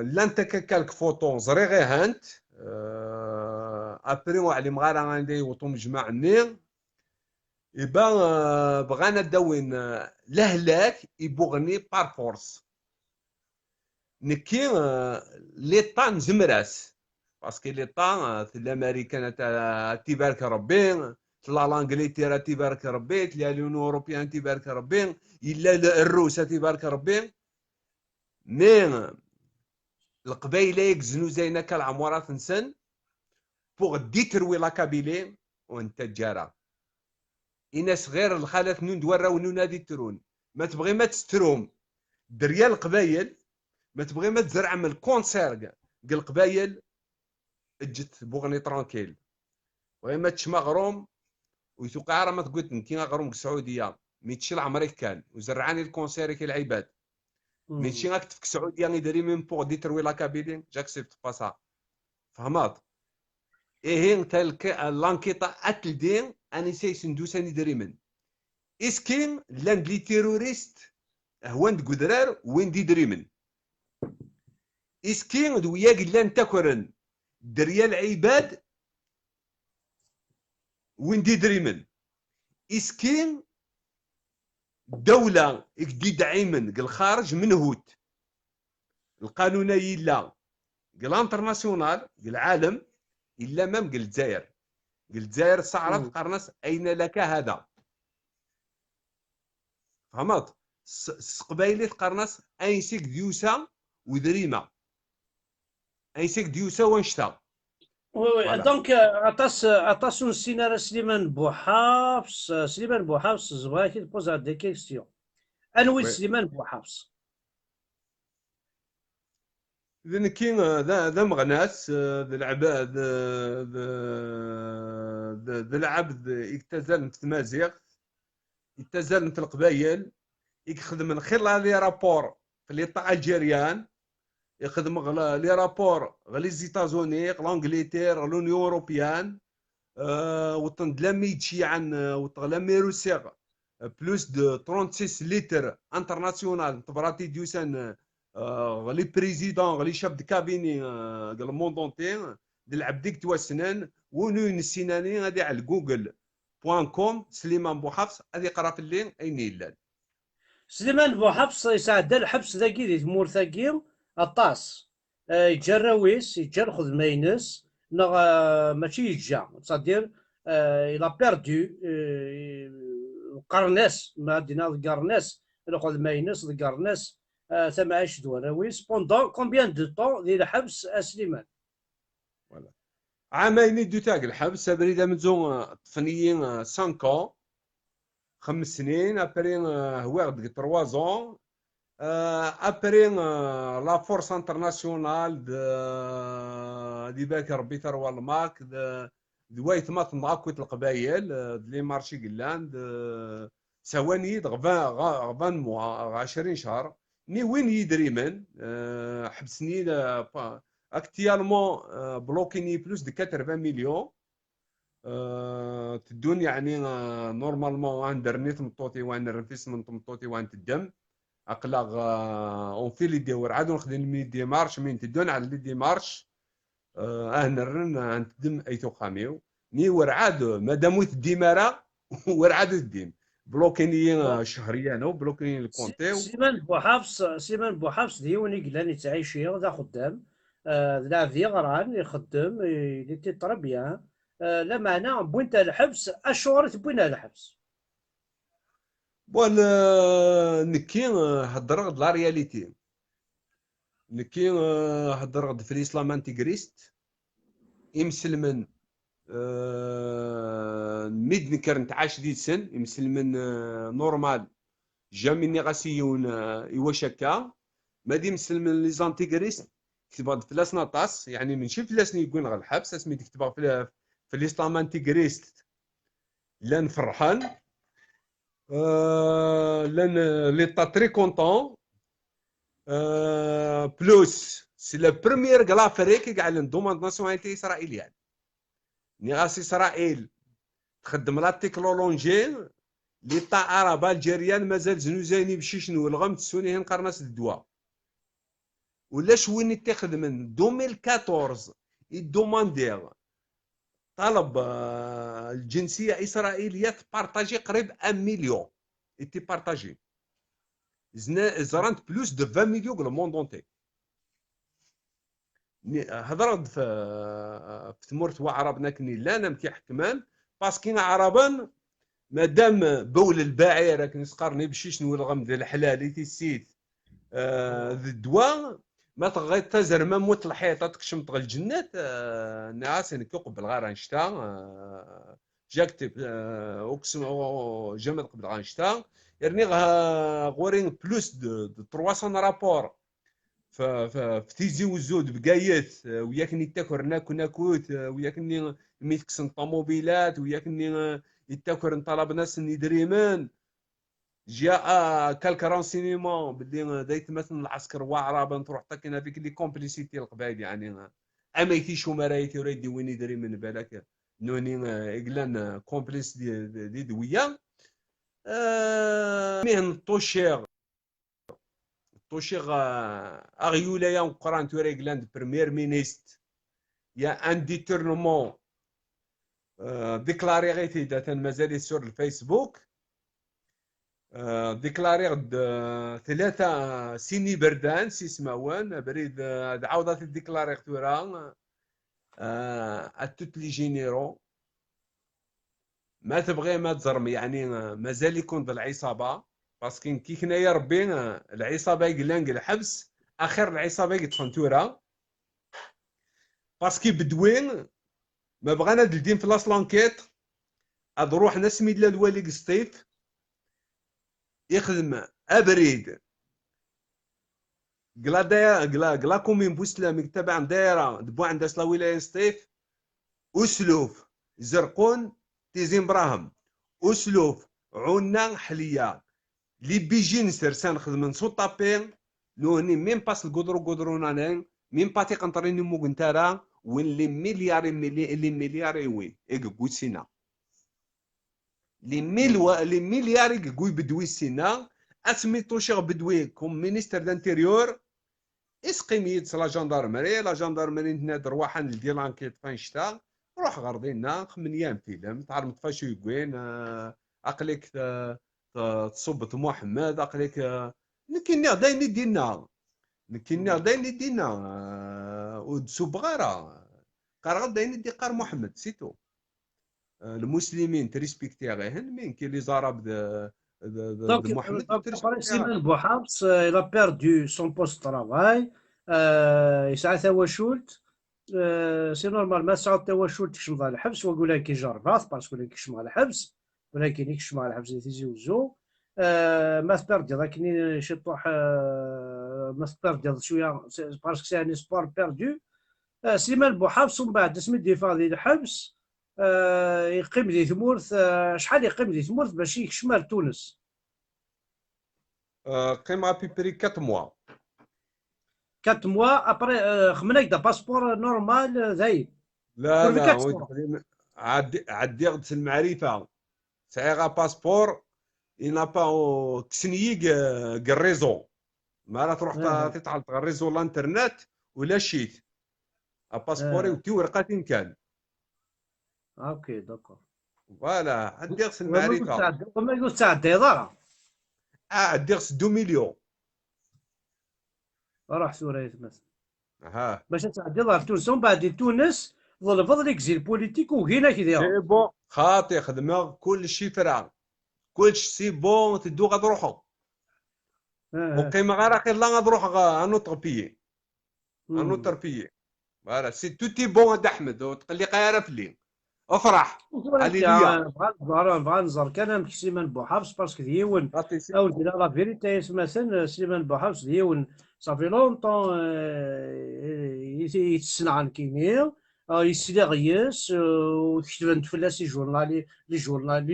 لانت كالك فوطون زري غي هانت ابري وعلي مغارا عندي وطو مجمع ني يبا بغانا داوين لهلاك يبوغني بار فورس نكي لي طان زمراس باسكو لي طان في الامريكان تبارك ربي تلا لانجليتيرا تبارك ربي تلا لونو اوروبيان تبارك ربي الا الروس تبارك ربي مي القبايله يكزنو زينا كالعمورات نسن بوغ ديتروي لا كابيلي وانت تجارة إناس غير الخالات نون دوراو نون هادي ترون ما تبغي ما تستروم دريال القبايل ما تبغي ما تزرع من الكونسير قال القبايل اجت بوغني ترانكيل وما تشما غروم ويتوقع راه ما تقول نكي غروم السعوديه ميتشي الامريكان وزرعاني الكونسير كي العباد ميتشي غاك في السعوديه غيديري ميم بوغ ديتروي لا كابيلي جاكسبت با سا فهمات إيه تلك لانكيطة أتلدين أني سيسن دوساني دريمن إسكين لاند لي تيروريست هوان قدرار وين دي دريمن إسكين دوياك لان تكرن دريال عباد وين دي دريمن إسكين دولة جديد عيمن قال خارج من هوت القانون يلا قال انترناسيونال قال العالم إلا مام قال الجزائر قال الجزائر صعرت قرنس أين لك هذا فهمت قبايلة قرنس أينسيك ديوسا ودريمة أينسيك ديوسا ونشتا وي دونك اتاسيون سينا سليمان بوحافص زبغا كي تبوز دي كيستيون انوي سليمان بوحافص إذن كي ذا مغناس ذا العباد ذا العبد يتزال في المازيغ يتزال في القبايل يخدم من خلال لي رابور في لي طاع الجيريان يخدم لي رابور غلي زيتازوني لانجليتير لونيون اوروبيان وطن دلامي تشي عن وطلامي روسيغ بلوس دو 36 لتر انترناسيونال تبراتي ديوسان غلي بريزيدون غلي شاف دو كابيني قال الموند اونتي ديال عبديك توسنان ونو نسيناني غادي على جوجل بوان كوم سليمان بوحفص غادي يقرا في اللين اين يلان سليمان بوحفص يساعد الحبس ذاكي دي تمور ثاكي الطاس يتجا الراويس يتجا الخدمه ينس ماشي يتجا صادير il a perdu قرناس ما دينا قرناس ناخذ ماينس قرناس ثم عايش دوراوي سبوندون كومبيان دو طون ديال الحبس سليمان. فوالا عامين دو تاع الحبس بريده مزون طفنيين 5 ans 5 سنين ابري هو ديك 3 ans ابري لا فورس انترناسيونال دي باك ربي تروى الماك دوايت مات ناكوت القبايل لي مارشي قلاند ثواني 20 موا 20 شهر ني وين يدري من حبسني اكتيالمون بلوكيني بلوس دو 80 مليون تدون يعني نورمالمون غندرني تمطوطي وان الرفيس من تمطوطي وان تدم اقلاغ اون في لي ديور عادو نخدم مي ديمارش من تدون على لي ديمارش نرن نتدم ايتو خاميو ني ورعاد مادام الديمارا ورعاد الديم بلوكيني شهريا او بلوكيني الكونتيو سليمان بوحفص ديوني قلاني تعيشي ذا خدام لا في غران يخدم يدي تربيه لا معنى بوينت الحبس اشهر تبوينا الحبس بون نكي هضر لا رياليتي نكي هضر في الاسلام انتيغريست يمسلمن ميد نكر نتعاش دي سن يمسلمن نورمال جامي غاسيون يوشكا مادي مسلمن لي زانتيغريست كتبات فلاس نطاس يعني من شي فلاسني يقول غير الحبس اسمي تكتبها في الاسلام انتيغريست لان فرحان لان ليطا تري كونطون بلوس سي لا بروميير كلا فريق كاع دوموند ناسيوناليتي اسرائيليان يعني. ني غاس اسرائيل تخدم لا تكنولوجي ليطا عرب الجيريان مازال زنوزاني بشيشنو الغم تسوني قرناس الدواء ولا شوين يتخذ من 2014 يدوماندير طلب الجنسيه اسرائيليه تبارطاجي قريب 1 مليون ايتي بارطاجي زرانت بلوس دو 20 مليون لو موند اونتي هضرت في تمرت وعربنا كني لا نمكي حكمان باسكو عربا مادام بول الباعير راك نسقرني بشيش نول غم ديال الحلال تيسيت ذي الدواء ما تغيط تزر ما موت الحيطه تكشم تغل الجنات ناس انك قبل غير انشتا جاكتب اقسم جمد قبل غنشتا يعني غورين بلوس دو 300 رابور في تيزي وزود بقايت وياكني تاكر ناكوت وياكني ميتكسن طوموبيلات وياكني يتاكر نطلب ناس ندريمن جاء كالك رونسينيمون باللي دايت مثلا العسكر واعرابا تروح تاكينا فيك لي كومبليسيتي القبائل يعني اما يتيشو مرايتي وريدي وين يدري من بالك نوني اقلان كومبليس دي دويه مهن طوشيغ اغيولا يا قران توري اقلان بريمير مينيست يا ان ديتورنمون ديكلاري غيتي داتا مازال سور الفيسبوك ديكلاري 3 سيني بردان سي سماوان بريد عاودات ديكلاري تورا اتوت لي جينيرو ما تبغي ما تزرم يعني مازال يكون بالعصابه باسكو كي حنايا ربي العصابه يقلان الحبس اخر العصابه يطفن تورا باسكو بدوين ما بغانا دلدين في لاس لانكيت هاد روح ناس ميدلا الوالي قسطيف يخدم ابريد قلا دايره قلا كومين بوسلامي تبع دايره دبو عندها سلا ولايه سطيف اسلوف زرقون تيزين براهم اسلوف عنا حليه لي بيجي نسرسان خدمن سو طابين نوني ميم باس القدرو ميم باتي قنطريني مو قنتارا وين لي مليار وين ايكو سينا لي مليار يقوي بدوي سينا اسميتو شيخ بدوي كوم مينيستر دانتيريور اسقيميت لا جاندارمري نادر واحد ديال لانكيت فين شتا روح غردينا خمنيام فيلم تعرف فاشو يقوين اقليك تصب محمد اقليك نكيني غداين دينا ودسوب غيره قال غداين دي قار محمد سيتو المسلمين تريسبكتيغيهن، مين كاين اللي زرب Donc, محمد après وتريسبكتيغا. Simon Bouhabs, il a perdu son poste de travail. يسعى تواشلت. سي نورمال ما سعود تواشلت يكشم على الحبس ويقول لك يجربات باسكو يكشم على الحبس، ولكن يكشم على الحبس تيزي وزو. ما تبردي لكن شطوح ما تبردي شويه باسكو سي ان سبور بيردو. سليمان بوحافظ ومن بعد سميت ديفا ديال الحبس. يقيم دي ثمورث. شحال يقيم دي ثمورث باش يكشم لتونس؟ قيمة بيبري 4 موا. 4 mois ابري خمنا هكذا باسبور نورمال زايد. لا كل في لا 4 وي mois. عاد غدس المعرفة سعيغا باسبور إنا با كسنيي الريزو، ما لا تروح تتعلق الريزو الانترنت ولا شيت باسبوري وتي ورقة كان. اوكي داكور. فوالا عاد غدس المعرفة. وما يقول تعدي ضرا. عاد غدس 2 مليون. روح سوريا مثلا ها باش تعدي ضرا في تونس، ومن بعد تونس ظل فضل اكزيل بوليتيك وهنا كيديروا. سي بون خاطي خدمة كلشي فرا، كلشي سي بون تدو غتروحو. وقيمة غير راكي لا غتروح ان اوتر بيي، ان اوتر بيي. فوالا سي توتي بون هاد احمد وتقلي قايره فلي افرح. هاليلويا. بغا نزر كان سليمان بوحافظ باسكو ديون او دير لا فيريتي مثلا سليمان بوحافظ ديون صافي لونطون يتسنى عن كينيا يسلي غياس وكتبت فلاس لي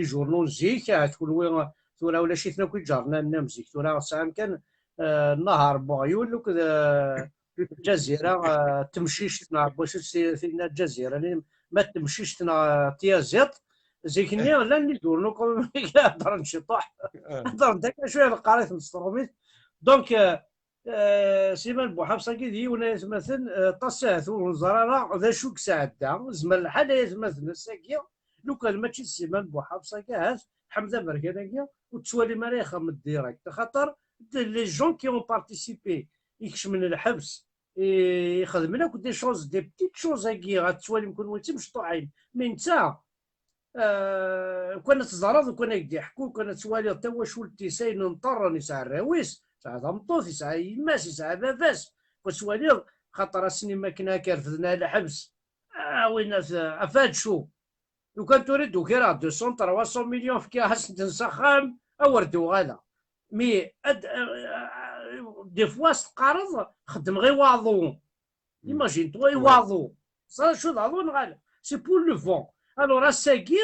جورنال زيك تكون وين ثورة ولا شي ثنا كي جارنا نمزيك ثورة ساعة كان النهار بوغيول وكذا الجزيرة تمشيش تنا باش فينا الجزيرة ما تمشيش تنا تيازيط زيكني لا ندور نقول هضر نشطح هضر داك شويه القريت نستروميت دونك سيمان بوحفصه كي وناس مثلا طاسات وزراره ذا شوك ساعده زمان الحال مثلا ساكيا لو كان ماشي سيمان بوحفصه كاس حمزه بركانكيا وتسوالي مريخه من الديريكت خاطر لي جون كي اون بارتيسيبي يكش من الحبس يخدم لك دي شوز دي بتيت شوز هكي غتسوالي يمكن وانت مشطوعين من نتا كنا تزرد وكنا يحكوا كنا تسوالي تا واش ولدتي ساين نطر يسعى الراويس يسعى ضمطوط يسعى يماس يسعى بافاس وتسوالي خاطر السينما كنا كرفدنا الحبس وين افاد شو لو كان تريد كي راه 200 300 مليون في كاس تنسخام اوردو غادا مي دي فوا تقارض خدم غير واضو ايماجين تو يواضو صار شو ضاضو غادا سي بور لو فون الوغ الساكي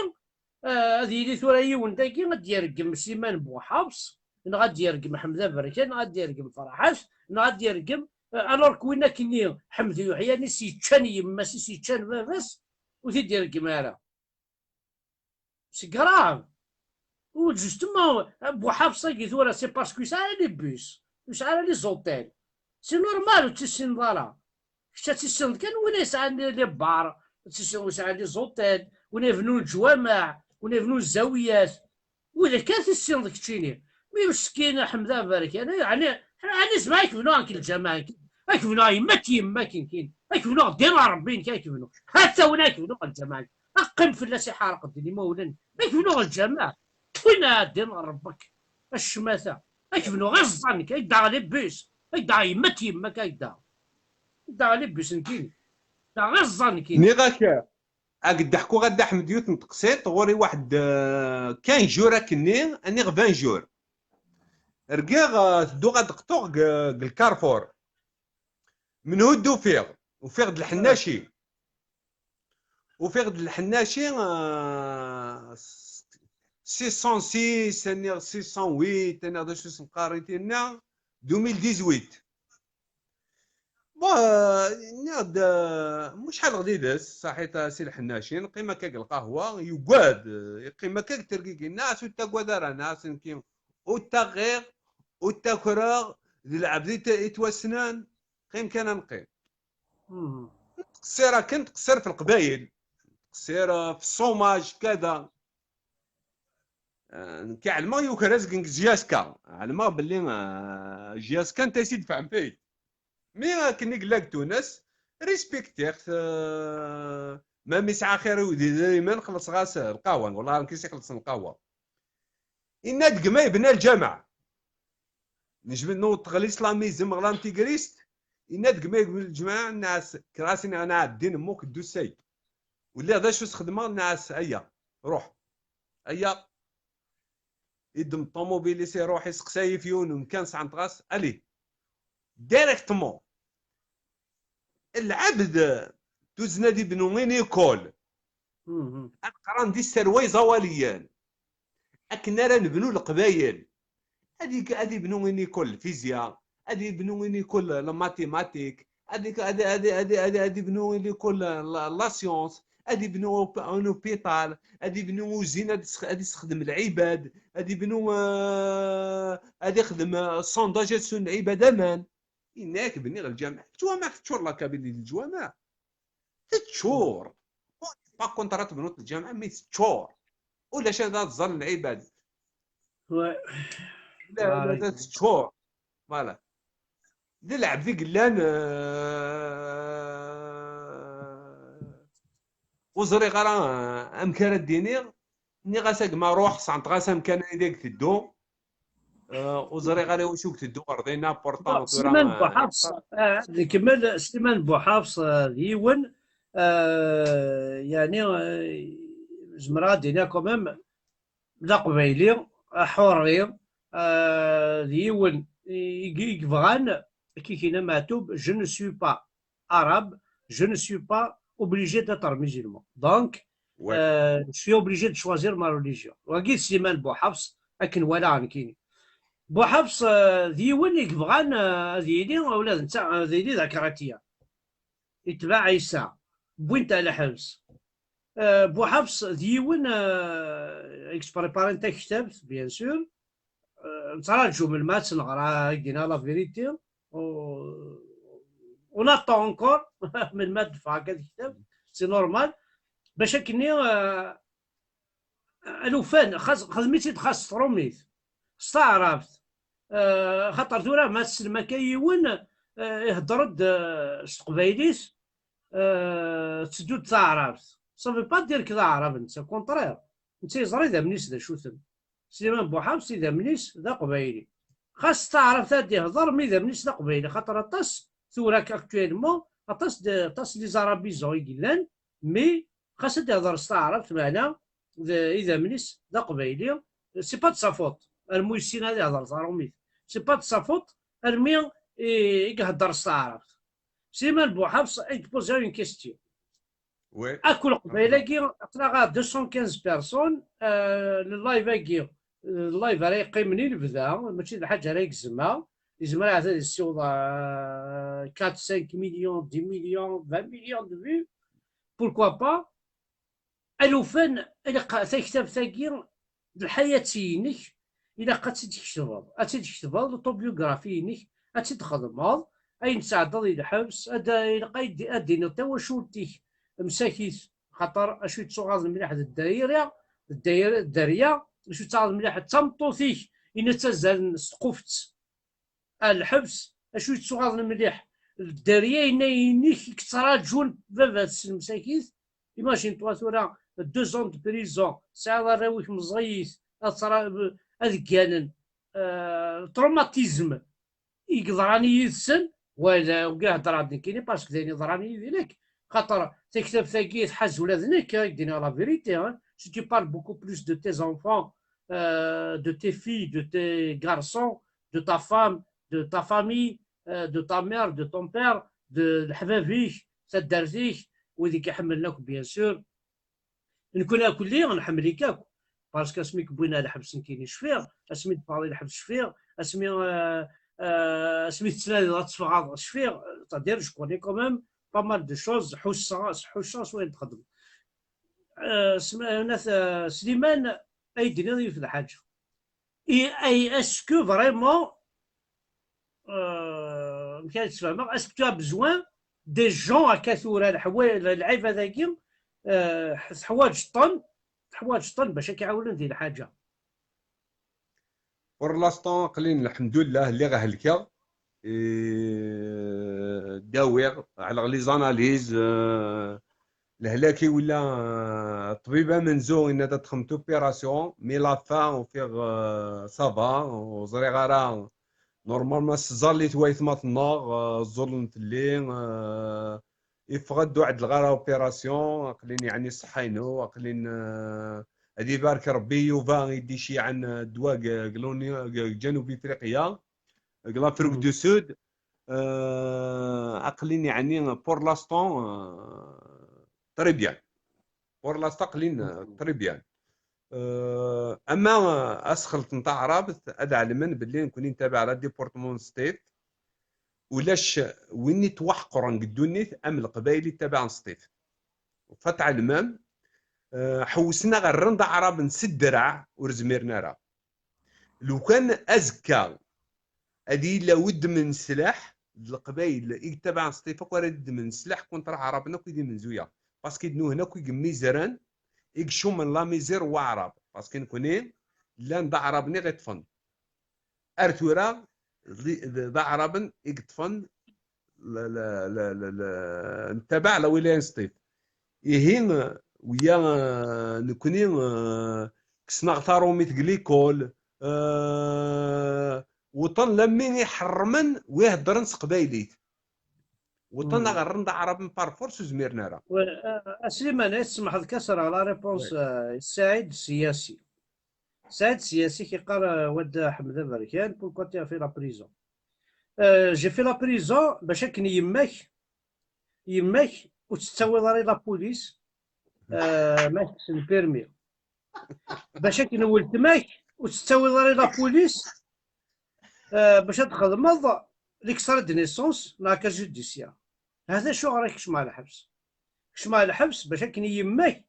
هذه اللي ثورا يون داكي غادي يرقم سليمان بوحفص غادي يرقم حمزه بركان غادي يرقم فرحاش غادي يرقم الوغ كوينا كني حمد يحيى سي تشان يما سي تشان باباس وتيدي يرقم هذا سي كراف و جوستومون بوحفصه كي ثورا سي باسكو يسعى لي بوس يسعى لي زوتيل سي نورمال تسين ضالا تسين كان وين يسعى لي بار يسعى لي زوتيل وين يبنوا الجوامع وين يبنوا الزاويات وإذا كانت السين ذاك تشيني مي مسكين حمزه بارك يعني سمع يكبنوا هاك الجماعه يكبنوا يما كاين يكبنوا دين ربي يكبنوا حتى وين يكبنوا الجماعه اقم في اللاسي حارق الدنيا مولا يكبنوا الجماعه وين دين ربك الشماثه يكبنوا غير الظنك يدعى على بيس يدعى يما كيدعى على بيس نكين غير الظن كاين ني غاك قد حكوا غدا احمد يوت نتقسيط غوري واحد كان جور كني اني 20 جور رقيغ تدو غاد قطوغ الكارفور من هو دو وفيغ الحناشي الحناشي 606 اني 608 اني هذا شو قاريتينا 2018 ناض مش شحال غادي داز صحيت سي الحناشين قيمه كاك القهوه يقاد قيمه كاك تركيك الناس وتا قدر ناس كيم وتا غير وتا كراغ العبد يتوسنان قيم كان نقيم قصيره كنت قصير في القبايل قصيره في الصوماج كذا كعلما يوكرز جياسكا علما باللي جياسكا انت سيد فهم فيه مي كني قلاك تونس ريسبكتيغ ما يسعى خير ودي دائما خلص غاس القهوه، والله ما كيس يخلص القهوه. إن دقما يبنى الجامع نجم نوض الاسلاميزم غلا انتيغريست. إن دقما يبنى الجامع الناس كراسي انا الدين موك دوسي ولا هذا شو تخدمها الناس. هيا روح، هيا يدم الطوموبيل يروح يسقساي فيون ومكان ساعه غاس الي ديريكتومون العبد دوزنا دي بنو وين يكول القران دي السروي زواليان اكنا راه نبنو القبايل. هذه بنو وين يكول الفيزياء، هذه بنو وين يكول الماتيماتيك، هذه بنو وين يكول لا سيونس، هذه بنو اون اوبيتال، هذه بنو وزينه هذه تخدم العباد، هذه بنو هذه خدم سونداج العباد امان. هناك بني الجامع الجوامع تشور لا كابين الجوامع تشور با كونترات بنوت الجامعه مي تشور ولا شان تظل العباد لا تشور فوالا نلعب ذيك اللان وزري غرا امكان الدينير ني غاساك ما روح صنت غاسا امكان ديك تدو وزري غاري وشوك تدو ارضينا بورطان سليمان بوحافظ نكمل. سليمان بوحافظ ديون يعني زمرا دينا كومام لا قبيلي حوري ديون يبغان كي كاين مكتوب جو نو سوي با عرب جو نو سوي با obligé d'être musulman donc je suis obligé de choisir ma religion. وقيل سليمان بوحافظ لكن ولا عن كيني بوحفص ديون يبغان ديني اولاد نتاع ديني ذكرتيه يتباع عيسى بوينت على حبس بوحفص ديون اكسبريباري نتا كتاب بيان سور نتراجعو من المات نقرا دينا لا فيريتي وناطو انكور من المات في هكا الكتاب سي نورمال باش كني الوفان خدمتي خاص تروميت استعرفت خاطر ثورا ما تسلم كيون يهضر قبايليس تسدو تعرفت صافي با دير كذا عرب انت كونطرير انت يزري ذا منيس ذا شوثم سليمان بوحافظ ذا منيس ذا قبايلي خاص تعرف ذا يهضر مي ذا منيس ذا قبايلي خاطر اطاس ثورا اكتويلمون اطاس لي زارابيزون يقلان مي خاص يهضر استعرفت معنا اذا منيس ذا قبايلي سي با تصافوت المويسين هذا يهضر صاروميت سي با تصافوت المي يهضر استعرفت سليمان بوحافظ يبوزا اون كيستيون اكل قبيله طلع 215 بيرسون اللايف هاكي اللايف راه يقيم منين بدا ماشي الحاجه راه يكزما يزمر هذا السيوض 4 5 مليون 10 مليون 20 مليون دو فيو بوركوا با الوفان الى كتاب ثاقي الحياه ينك الى قد تكتب الاوتوبيوغرافي ينك تخدم اين تعضل الحبس اديني تا وشوتيك مساكيت خاطر اشوي تصوغاز مليح الداريه اشوي تعضل مليح تمطوثيك ان تزال سقفت الحبس اشوي تصوغاز مليح الداريه ان ينيك كتراجون بابات المساكيت ايماجين توا ثورا 2 زون دو بريزون ساعه راويك مزغيث اذكانا تروماتيزم يقدراني يدسن ولا وكاع هضر عندك كاين باسكو داني ضراني يديرك خاطر تكتب ثاقي تحز ولادنك يدينا لا فيريتي سي tu parles beaucoup plus de tes enfants de tes filles de tes garçons de ta femme de ta famille de ta mère de ton père de حبابيك تدرتيك وذيك يحملناك بيان سور نكون كلي نحملك باسكو اسميك بوينا الحبس كاين شفير اسمي تبارلي الحبس شفير اسمي اسمي تسنى غتصفى شفير تدير جو كوني كوميم با مال دو شوز حوسه وين تخدم ناس سليمان اي ديني في الحاجه اي اسكو فريمون كاين تفهم اسكو تو بزوان دي جون هكا ثورا الحوايج العيب هذاكي حوايج طن باش كيعاونوا ندير الحاجه بور لاستون قليل الحمد لله اللي غهلكا داوير على لي زاناليز الهلاكي ولا طبيبه منزو ان تخمتو اوبيراسيون مي لا فان وفيغ سافا وزري غارا نورمالمون السزار اللي توايت ما تناغ الزور نتلي يفقد واحد الغارة اوبيراسيون اقلين يعني صحينو اقلين هادي بارك ربي يوفا يدي شي عن دواء قلوني جنوب افريقيا لافريك دو سود اقلين يعني بور لاستون تري بيان بور لاستون اقلين تري بيان اما اسخلت نتاع رابط هذا علمن باللي نكون نتابع على ديبورتمون ستيت ولاش وين توحقر نقدوني ام القبائل تابع نسطيف فتع المام حوسنا غير رند عرب نسد درع ورزميرنا راه لو كان ازكى ادي لا ود من سلاح القبائل تابع نسطيف ورد من سلاح كنت راه عربنا كيدي من زويا باسكو دنو هنا كي ميزران يكشو من لا ميزير وعرب باسكو نكونين لا ند عربني غيطفن ارتورا ذا عربن يقطفن لا لا لا لا لا نتابع على ولاية نسطيف يهين ويا نكوني كسنا غثارو ميت كليكول وطن لمين يحرمن ويهدرن قبايليت وطن غير عرب بارفورس زميرنا راه سليمان يسمح الكسر على ريبونس السعيد السياسي. سعيد السياسي كيقال ود حمد بركان بوركوا تي في لا بريزون. جي في لا بريزون باش كن يماك وتستوي ضري لا بوليس ما تسن بيرمي باش كن ولد ماك وتستوي ضري لا بوليس باش تخدم ليكسترا دي نيسونس لاكار جوديسيا. هذا شو راك كشمع الحبس كشمع الحبس باش كن يماك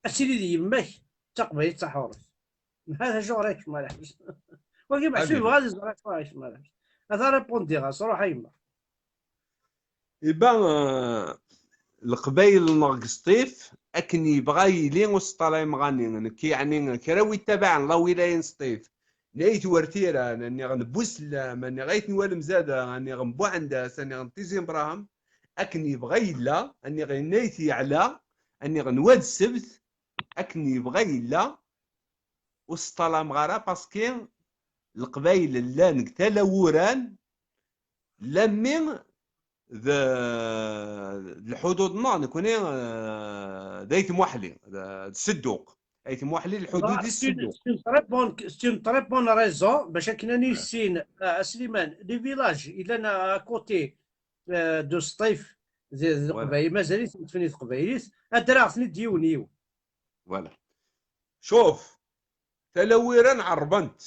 اسيدي دي يماك تقبل تحورس. هذا شو راك كشمع الحبس ولكن محسوب غادي زرا شو راك كشمع الحبس. هذا ريبونديغا صراحه يما يبان القبايل ناقصطيف اكن يبغى يلي وسطالاي مغاني كي يعني كراوي تبع لا ولايه نسطيف نيت ورتيرا اني غنبوس ماني غايت نوالم زاده اني غنبو عندها اني غنتيزي براهم اكن يبغى يلا اني غنيتي على اني غنواد السبت اكن يبغى يلا وسطالا مغارا باسكو القبايل لا نقتال وران لمين ذا الحدود ما نكون دايت موحلي الصدوق ايت موحلي الحدود الصدوق سي اون تري بون ريزون باش كنا نيسين سليمان لي فيلاج الا كوتي دو سطيف القبايل مازال تفنيت قبايليت الدرا خصني ديونيو فوالا شوف تلويران عربنت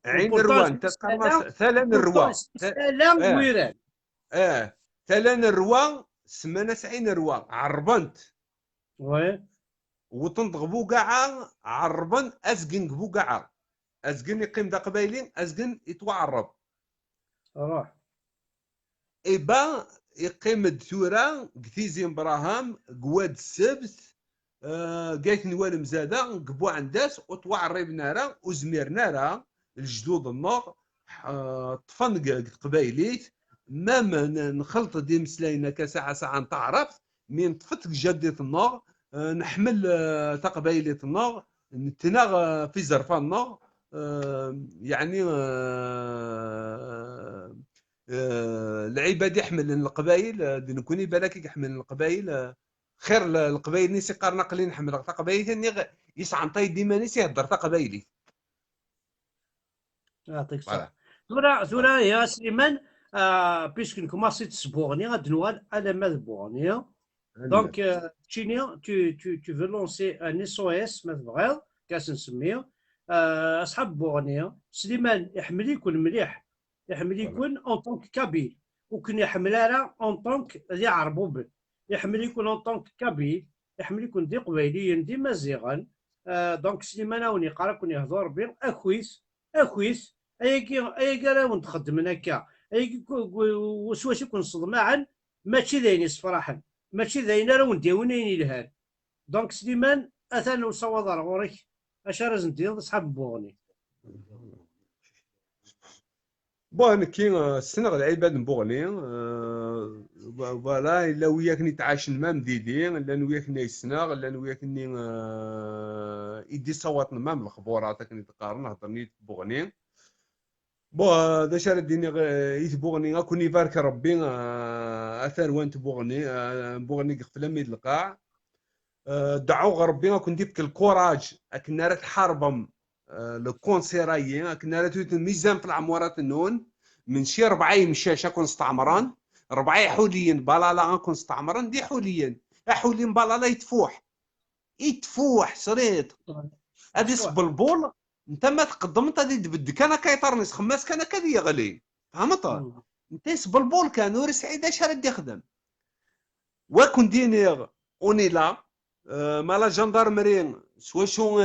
عين الروان تتقرص ثلان الروا ثلان ويران ثلان الروا سمانة عين الروا عربنت وي وتنطق بوقعة عربن أزقن بوقعة أزقن يقيم دا قبايلين أزقن يتوعرب روح إبا يقيم الدثورة قثيزين براهام قواد السبت قايت نوال مزادة قبوا عنداس وتوعرب نارا وزمير نارا الجدود النار طفن قبايليت ما نخلط دي مسلاينا كساعة ساعة نتعرف من طفت جدة النار نحمل تقبايلة النار نتناغ في زرفان النار يعني العباد يحمل القبائل نكوني بالك يحمل القبائل خير القبائل نيسي قارنا قليل نحمل تقبايل ثاني يسعى نطي ديما نيسي يهدر تقبايلي يعطيك الصحة ثورا يا سليمان بيسك نكماسي تسبوغني غاد نوال على ماذ بوغني دونك تشينيا tu veux lancer un SOS ما تبغيض كاس نسميه اصحاب بوغنيا سليمان يحمل يكون مليح يحمل يكون اون طونك كابيل وكن يحمل راه اون طونك ذي عربوبل يحمل يكون اون طونك كابيل يحمل يكون دي قبيليين دي مزيغان دونك سليمان اوني قرا كون يهضر بين اخويس اياكي راه نتخدم هكا اياكي واش يكون صدماعا ماشي ذاين يصفراحا ماشي ذاين راه ونديونين يلهان دونك سليمان اثان وصوض غورك اش راز ندير صحاب بوغني بون كي السنغ العباد نبوغني فوالا الا وياك نتعايش ما مديدي الا وياك يسنغ الا وياك يدي صوت ما من الخبورات كني تقارن هضرني تبوغني بو ذا شار ديني يتبوغني كوني بارك ربي اثر وين تبوغني بوغني قفله ميد القاع دعوا ربي كون ديك الكوراج اكن راه تحاربهم لو كونسيرايي اكن راه توت ميزان في العمورات النون من شي ربعي مشاشا كون استعمران ربعي حوليين بالالا كون استعمران دي حوليين حوليين بالالا يتفوح صريت هادي مفتوح. صب البول انت ما تقدمت هادي تبدك انا كيطرنس خماس كان كذا يغلي فهمت انت صب البول كان وري سعيد اش راه يخدم وكون دينيغ اونيلا مالا جندارمري سوا شو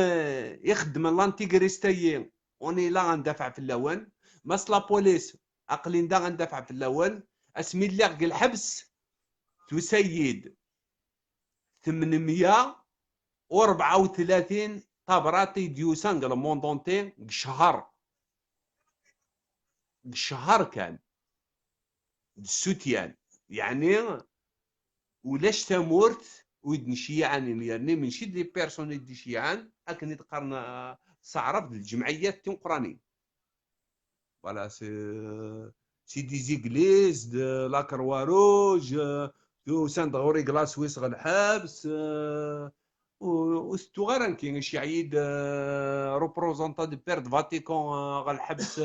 يخدم لانتيغريستايين اونيلا غندافع في الاول ماس لا بوليس عقلين دا غندافع في الاول اسمي اللي الحبس تسيد 834 طابراتي ديوسان قال موندونتين شهر كان السوتيان يعني ولاش تمورت ويد نشيعان يعني من شي دي بيرسون دي شيعان اكن يتقارن صعرف الجمعيات تنقراني فوالا سي دي زيغليز دو لا كروا روج تو ساند غوري كلاس ويس غالحبس وستو غير كاين شي عيد روبروزونطون دو بير دو فاتيكون غالحبس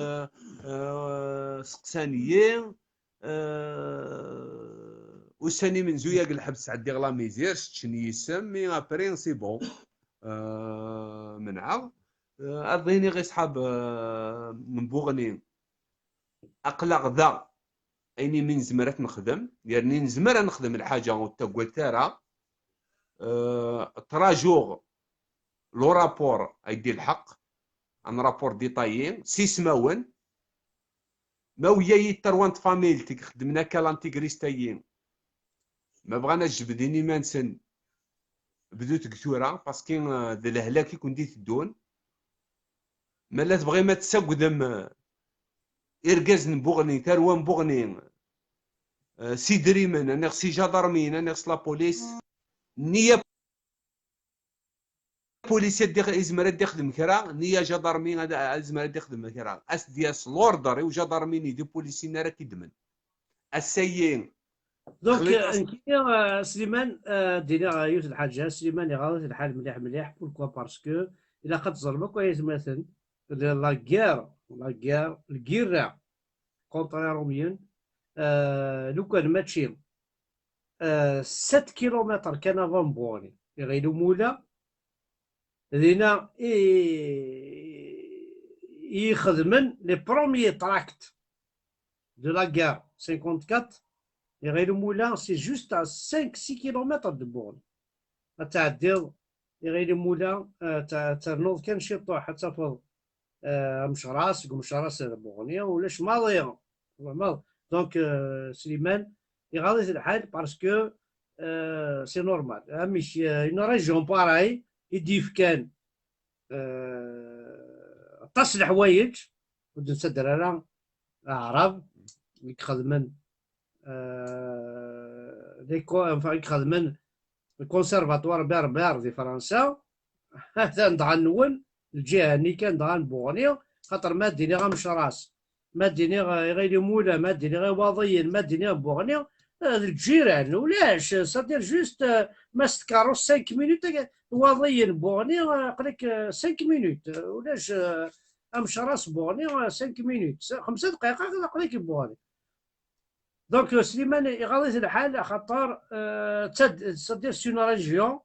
سقسانيين وساني من زوياق الحبس عدي غلا ميزيرش تشني يسم مي ابري سي بون منعه اظني غير صحاب من بوغني اقلق ذا ايني من زمرت نخدم يعني نزمر نخدم الحاجه وتا قلت راه تراجوغ لو رابور ايدي الحق ان رابور ديطايي سيسماون ما ويا يتروانت فاميلتك خدمنا كالانتيغريستايين ما بغاناش جبديني ما نسن بدوت كثورة باسكي ذا الهلاك يكون دي تدون ما لا تبغي ما تسقدم إرقاز نبوغني تروى نبوغني سيدريمن انا خصي جدرمين انا خص لا بوليس نية بوليسيات ديال ازمرات يخدم كرا نية جدرمين هذا ازمرات يخدم كرا اس دياس لوردر وجدرميني دي بوليسيين راه كيدمن السيين دونك نكيا سليمان دينا يوسف الحاجه سليمان يغالط الحال مليح مليح بوركوا باسكو الا قد ظلمك كويس مثلا لا الكيرا كونتر روميون لو كان ماتشي 7 كيلومتر كان افون بوني غير مولا لينا يخدمن لي بروميي تراكت دو لا غار 54 غير مولا سي جوست à 5-6 كيلومتر دو بورن تعديض غير مولا ترنوض كان شي طوح حتى فوق مشراس بوغنيا ولاش ماضيه دونك سليمان يغالط الحال باسكو سي نورمال مش اون ريجيون باراي يديف كان طاس الحوايج ودن سدر اعراب يخدمن يخدمن الكونسيرفاتوار بير في فرنسا هذا ندغا نون الجهه اللي كان ندغا بوغنيا خاطر ما ديني غا مشراس ما ديني غير مولا ما ديني غير واضيين ما ديني بوغنيا الجيران ولاش صدير جوست ماست كاروس 5 مينوت واضيين بوغنيا قلك 5 مينوت ولاش مشراس بوغنيا 5 مينوت 5 دقائق قلك بوغنيا دونك سليمان يغالط الحال خاطر تصدر سون ريجيون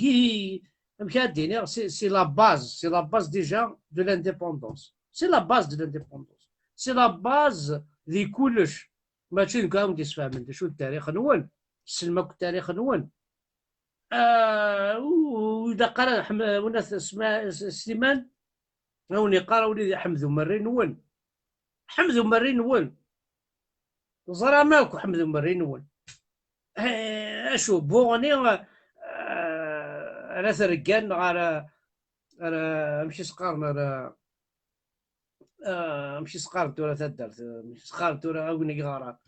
هي مكادين سي لا باز ديجا دو لانديبوندونس سي لا باز دو لانديبوندونس سي لا باز ذي كلش ماشي نكون تفهمن شو التاريخ نون سلمك التاريخ نون واذا قرا وناس اسماء سليمان روني قرا وليدي حمدو مري نون حمدو مري نون زرا ماكو حمدو مري نون اشو بوغني على ثرقان على ماشي سقارنا ماشي سقار تورا تدرت ماشي سقار تورا وين غارة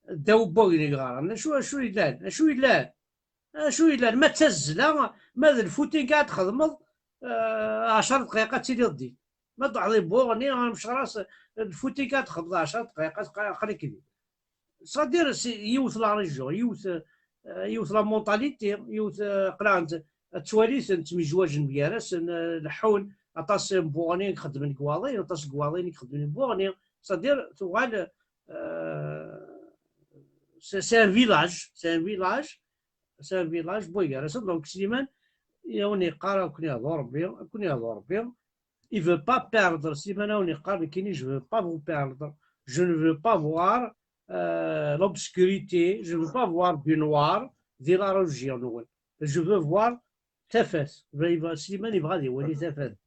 داو بوين غارة شو يلان شو يلان ما تزلا ما ذا الفوتين قاعد تخدمض 10 دقائق تيدي ضدي ما تعضي بوغني انا مش راس الفوتين قاعد تخدم 10 دقائق خليك كذي صدير يوث لا ريجيون يوث لا مونتاليتي يوث قرانت تواليث تمجواج ميارس الحول اطاس بوغني يخدم كواضي اطاس كواضي يخدم بوغني صدير توغال سي ان فيلاج سي ان فيلاج بويغارس دونك سليمان يوني قارا كوني هضو ربي il veut pas perdre سليمان يوني قارا كيني je veux pas vous perdre je ne veux pas voir l'obscurité je ne veux pas voir du noir ديال لا روجيون نول je veux voir تفات سليمان يبغى يولي تفات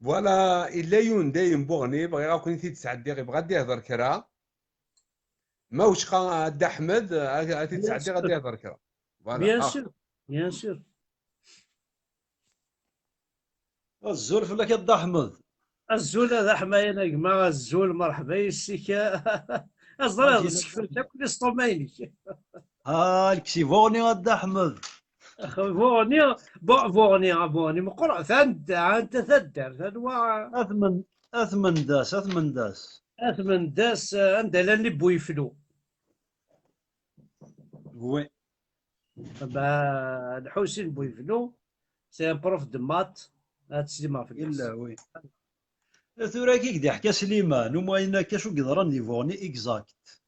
فوالا الا يون دايم بوغني بغي غاكون تي تسعدي غير غادي يهضر كرا ما واش قا دا احمد غادي بيان تسعدي غادي سور يهضر كرا فوالا بيان سور بيان سور الزول فلاك يا دا احمد. الزول هذا حماية نجمة الزول مرحبا يسيك أزرار السكفر تاكل سطوميني الكسيفوني يا دا احمد. فوني فوني مقرع ثندع أنت ثدر ثدوا اثمن داس أثمن داس عند لاني بويفلو وي الحوسين بويفلو سي بروف دو مات تسليما في الا وي ثورا كيك دي حكا سليمان وما إنا كاشو قدران دي فوغني اكزاكت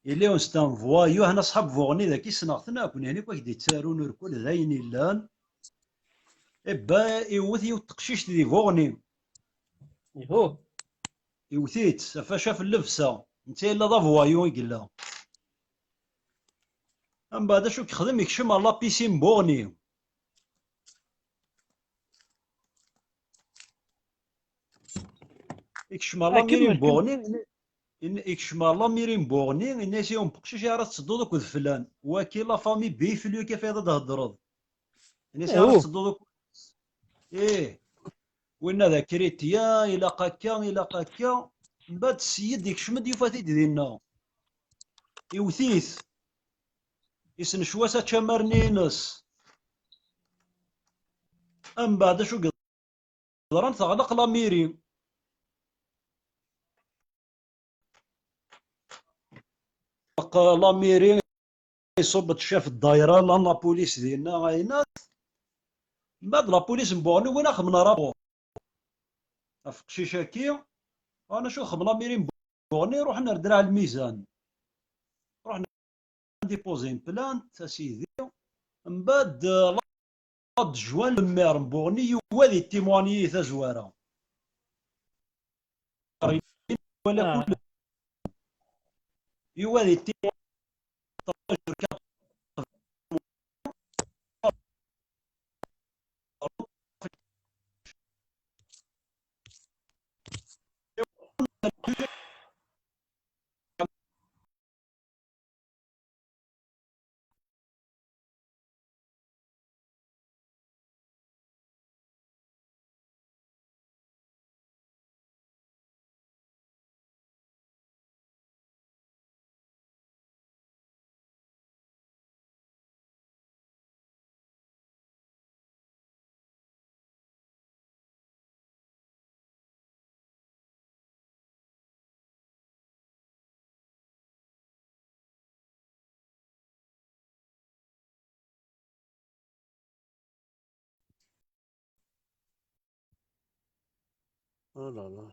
إلي ونستان فوايو هنا صحاب فوغني ذاك يسناغتنا كون يعني كواك دي تسارون وركول ذاين اللان إبا إيوث تقشيش دي فوغني يهو يوثيت فاشا في اللبسة نتا إلا ضا فوايو يقلا أم بعد شو كيخدم يكشم على بيسين بوغني يكشم على ميرين بوغني يكشم الله ميرين بوغني الناس يوم بقشيش راه تصدو دوك فلان وكي لا فامي بيفلو كيف هذا تهضرض الناس راه تصدو دوك ايه وين ذا كريتيا الى قاكا من بعد السيد يكشمد يفاتي ديالنا يوثيث يسن شواسا تشمرنينس ام بعد شو قدران تغلق لا ميرين لا ميري يصب تشاف الدايره لا بوليس ديالنا غاينات من بعد لا بوليس مبوني وين خمنا رابور افق شي شاكي انا شو خمنا ميري مبوني روحنا ندير الميزان روحنا ديبوزين بلانت اسيدي من بعد لا جوان المير مبوني يوالي تيمواني ثا زواره ولا كل يوالي تيمواني لا لا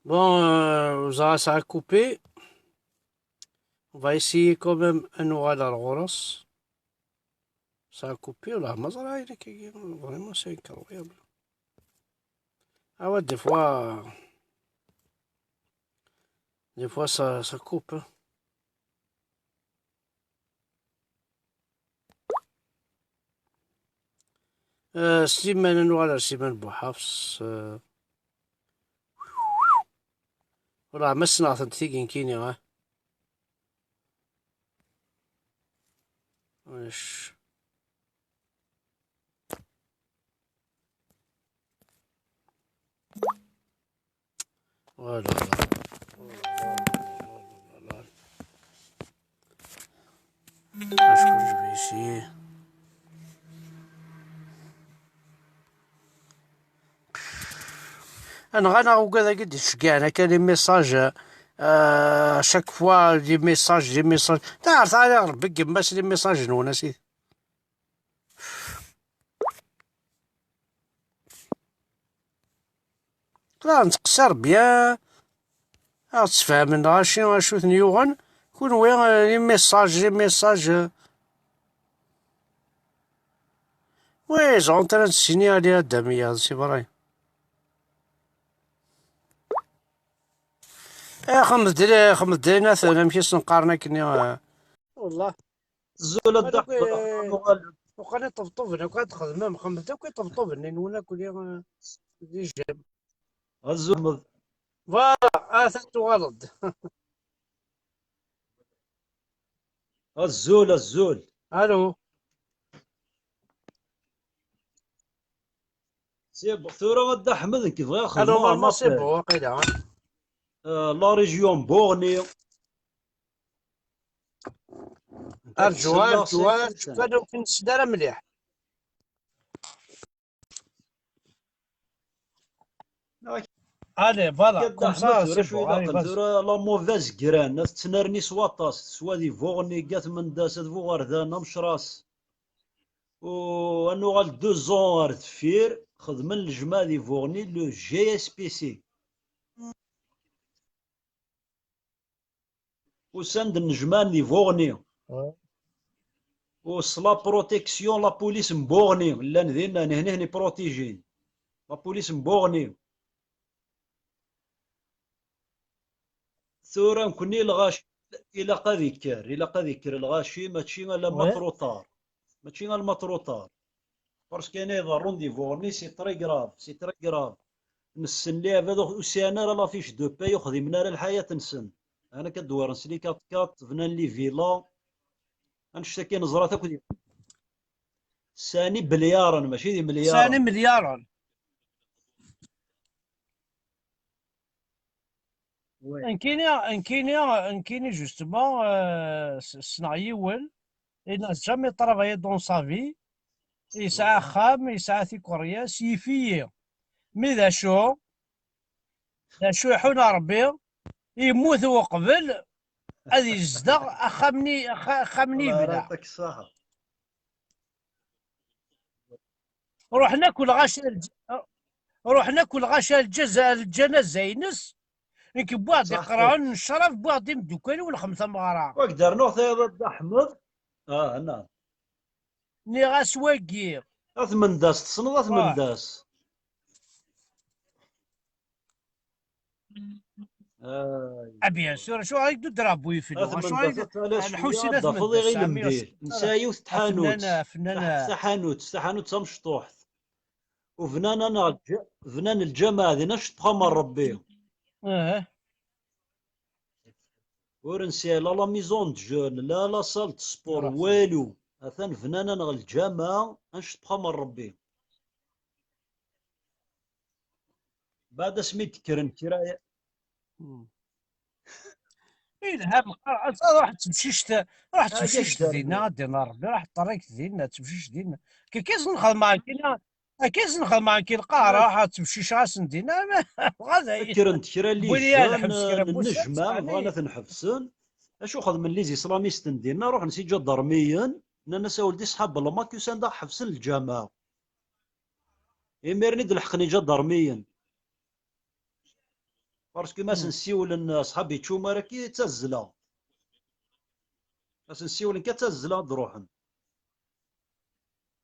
Bon, ça a coupé. On va essayer quand même un oral à l'Oros. Ça a coupé là, vraiment c'est incroyable. Ah ouais, des fois, Des fois, ça coupe. Hein. سليمان نوال سليمان بوحفص راه ما صنعت تيكين كيني واش ولا لا اشكون جبيسي انا وكذا قد شكانا كان لي ميساج شاك فوا دي ميساج تعرف على ربك باش لي ميساج نونا سيدي لا نتقصر بيان تفهم شو ثنيوغن كون وين لي ميساج وي زونترا تسيني عليها الدمية سي براي خمس دري ناس انا مشيت نقارنا كني والله الزول الضحك وكان يطبطبني وكان تخدم خمس دقايق يطبطبني نونا كل جاب الزول فوالا اثرت غلط الزول الو سي ثورة غدا حمد كيف غير الو خدمة نورمال سي بون واقيلا لا ريجيون بورني ارجوال كانوا في السدارة مليح الي فوالا كوم سا سي بون ثورة لا موفاز كران ناس تنرني سواطاس سوا دي فورني قات من داسات فوغاردانا مشراس وانو غال 2 زون تفير خدم الجماعة دي فورني لو جي اس بي سي وساند النجمان دي فورني وصلا بروتيكسيون لا بوليس مبورني لان ذينا هني بروتيجين لا بوليس مبورني ثورة نكوني الغاش الى قذكر الغاشي ماشي لا مطروطار ماشي لا المطروطار باسكو انا اذا رونديفو سي تري كراف نسن لي هذا وسانا لا فيش دو باي وخدمنا الحياة نسن انا كدوار نسلي كات فنان لي فيلا نشتكي نزرة تاكل ساني بليارا ماشي دي مليارا ساني مليارا انكيني جوستومون سنعيول il n'a jamais travaillé dans sa vie يسعى خام يسعى في كوريا سيفي مي ذا شو يحون ربي يموت وقبل هذه يزدغ خامني بلا روح ناكل غاشا الجنازة ينس يمكن بواحد يقرعون الشرف بواحد مدوكاني ولا 5 مغارة وقدر نوث احمد نعم ني غاس واقي اثمنداس تصنض اثمنداس بيان سور شو غايدو درابو يفلو شو الحوسين ضفضي غير المدير نسايو تحانوت مشطوح وفنان الجامعة ذي نشط خمر ربي ورنسي لا ميزون جون لا صالة سبور والو اثن فنانا نغ الجامعة نشط خمر ربي بعد سميت كرن كراية راح تمشيش دينا دينا ربي راح طريق دينا تمشيش دينا كيس نخدم معاك كيس نخدم معاك القاهرة راح تمشيش راسن دينا غادا كرنت كرا اللي جان النجمة بغانا تنحبسن اشو خدم اللي زي سلاميستن دينا روح نسيجا ضرميا انا ساولدي صحاب الماك يسان دا حبسن الجامعة يميرني دلحقني جا ضرميا باسكو ما سنسيول صحابي تشوما راكي تزلا ما سنسيول كا تزلا دروحن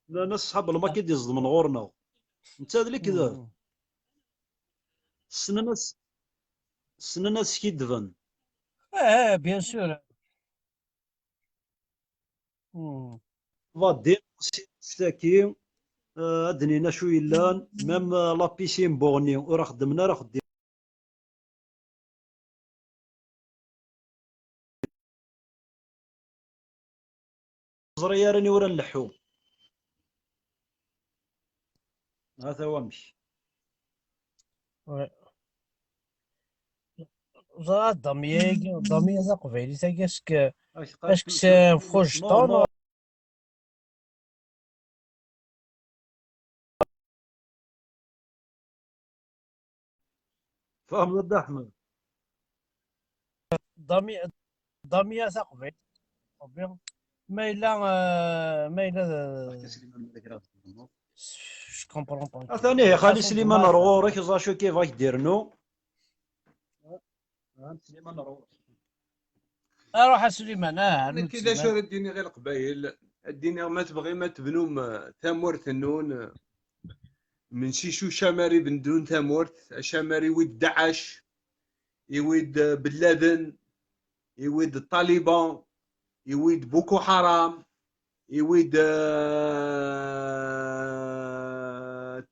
لا ناس صحاب الماك كي يصدم من غورنا انت اللي كذا السنة ناس كيدفن بيان سور. فادي شتاكي ادنينا شو يلان ميم لابيسين بورني وراه خدمنا راه خدي زريا راني ورا اللحوم هذا هو مشي زرا الضمية تقبيلي تاكي اش قال اسك نو فوجطون. نو فاهم ولد احمد ضمية ضمية تقبيل ما إلا كومبرون با ثاني يا خالي فاسون دو سليمان ماتر. رغورك زاشو كيف راك دير نو سليمان رغورك أروح سليمان انا نود كذا شو سليمان. رديني غير قبايل. الدنيا ما تبغي ما تبنوم تامورت النون من شيشو شماري بندون تامورت شماري ويد داعش يويد بن لادن يويد الطالبان يويد بوكو حرام يويد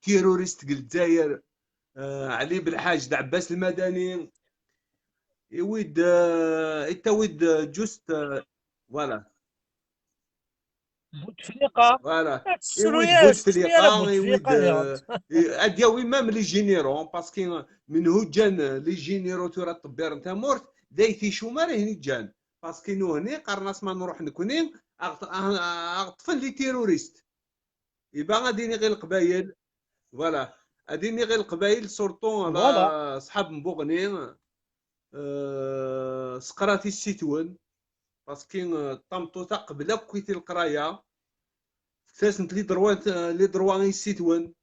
تيروريست الجزائر علي بالحاج د عباس المدني يويد يتويد جوست فوالا بوتفليقة فوالا يويد تسمية لا بوتفليقه يويد بوتفليقة. ادياوي مام لي جينيرون باسكو من هو جان لي جينيرو تورا الطبير نتا مورت دايتي شومار هني جان باسكو نو هني قرناس ما نروح نكونين اغطفن لي تيروريست يبقى غاديني غير القبايل فوالا غاديني غير القبايل سورتو فوالا. على صحاب مبوغني سقراتي السيتون باسكو طمطوطه قبل كويتي القرايه ثاسنت لي دروان السيتون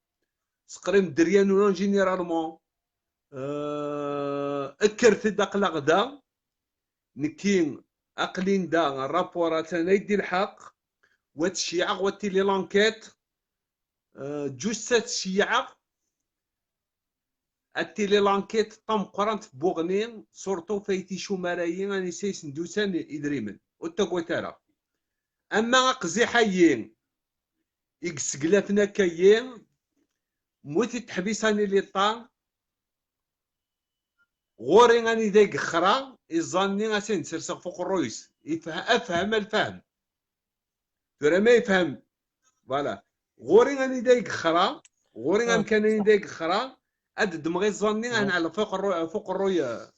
سقريم دريان ولا جينيرالمون اكرت داق لغدا نكين اقلين دا الرابورات انا يدي الحق واتشيع واتيلي لانكيت جوست الشيعة التيلي لانكيت طم قرانت في بوغنين سورتو فايتي شو مرايين اني سيس ندوسان ادريمن وتاكوتارا اما قزي حيين يقسقلاتنا كاين موتي تحبيساني لي طان غوري غاني دايق خرا يظني غاسين سرسق فوق الرويس افهم الفهم ترى ما يفهم فوالا غوري غاني دايق خرا غوري غان كان دايق خرا اد دمغي ظني انا على فوق الروي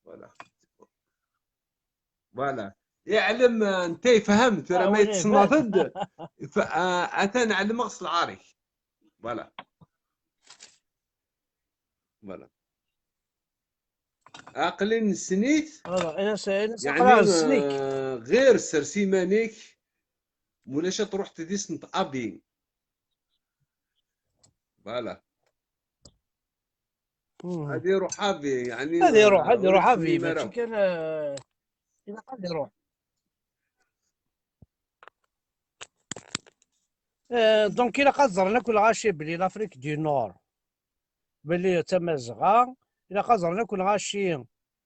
فوالا فوالا يعلم انت فهم ترى ما يتصنفد اتا نعلم غسل عاري فوالا فوالا عقلين السنيت انا يعني سقرا السنيك. غير سرسيمانيك مولاش تروح تديس نتقابي فوالا هذه روحافي يعني هذه يروح وريتني في ماشي مراو كان إذا قد يروح. دونك إلا قدرنا كل غاشي بلي لافريك دي نور بلي تمازغا. إلا قدرنا كل غاشي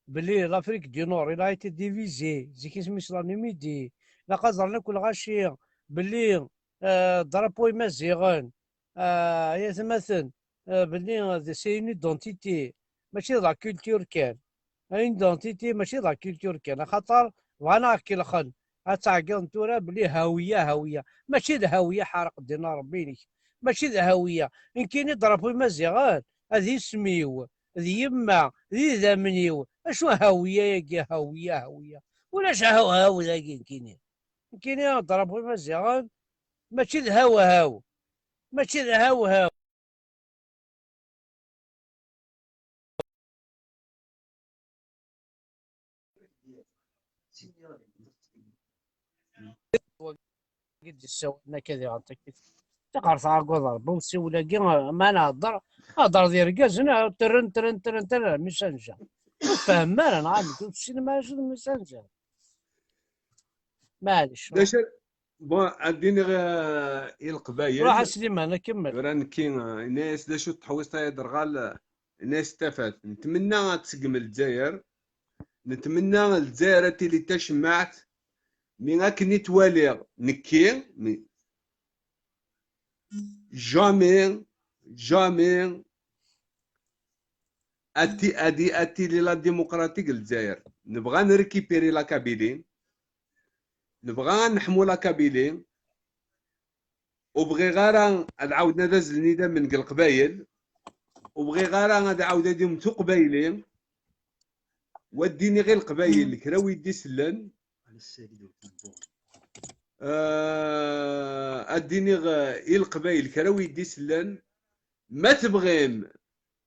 بلي لافريك دي نور إلا ايتي ديفيزي زيك سميس لا نيميدي. إلا قدرنا كل غاشي بلي درابوي مازيغن يا تمثل بلي سي اون ايدونتيتي ماشي لا كولتور كان. ايدونتيتي ماشي لا كولتور كان خاطر وانا كي الخن اتعقل تورا بلي هويه ماشي الهويه حرق دينا ربيني ماشي الهويه. ان كاين يضربوا المزيغان هذه سميو ذي يما ذي ذامنيو اشو هويه يا هويه ولاش هاو ذاك كاين يضربوا المزيغان ماشي الهوا ماشي الهوا. قد سوينا كذا غنطيك تقهر تعقد ضرب وسولا كي ما نهضر ديال ركازنا ترن ترن ترن ترن ميسانجا فهم ما انا عامل السينما شنو ميسانجا معليش. داش بون اديني غير روح القبايل سليمان كمل. ران كاين الناس داشو تحويص درغال الناس استفاد نتمنى تسقم الجزائر نتمنى الجزائر اللي تشمعت من أكني توالي نكي جامي جامي اتي لا ديمقراطيك الجزائر. نبغى نريكيبيري لا كابيلين، نبغى نحمو لا كابيلين، وبغي غير نعاود ندز النداء من القبايل، وبغي غير نعاود نديهم تو قبايلين، وديني غير القبايل الكرا ويدي سلان. اديني غير القبايل الكرا ويدي سلان. ما تبغيم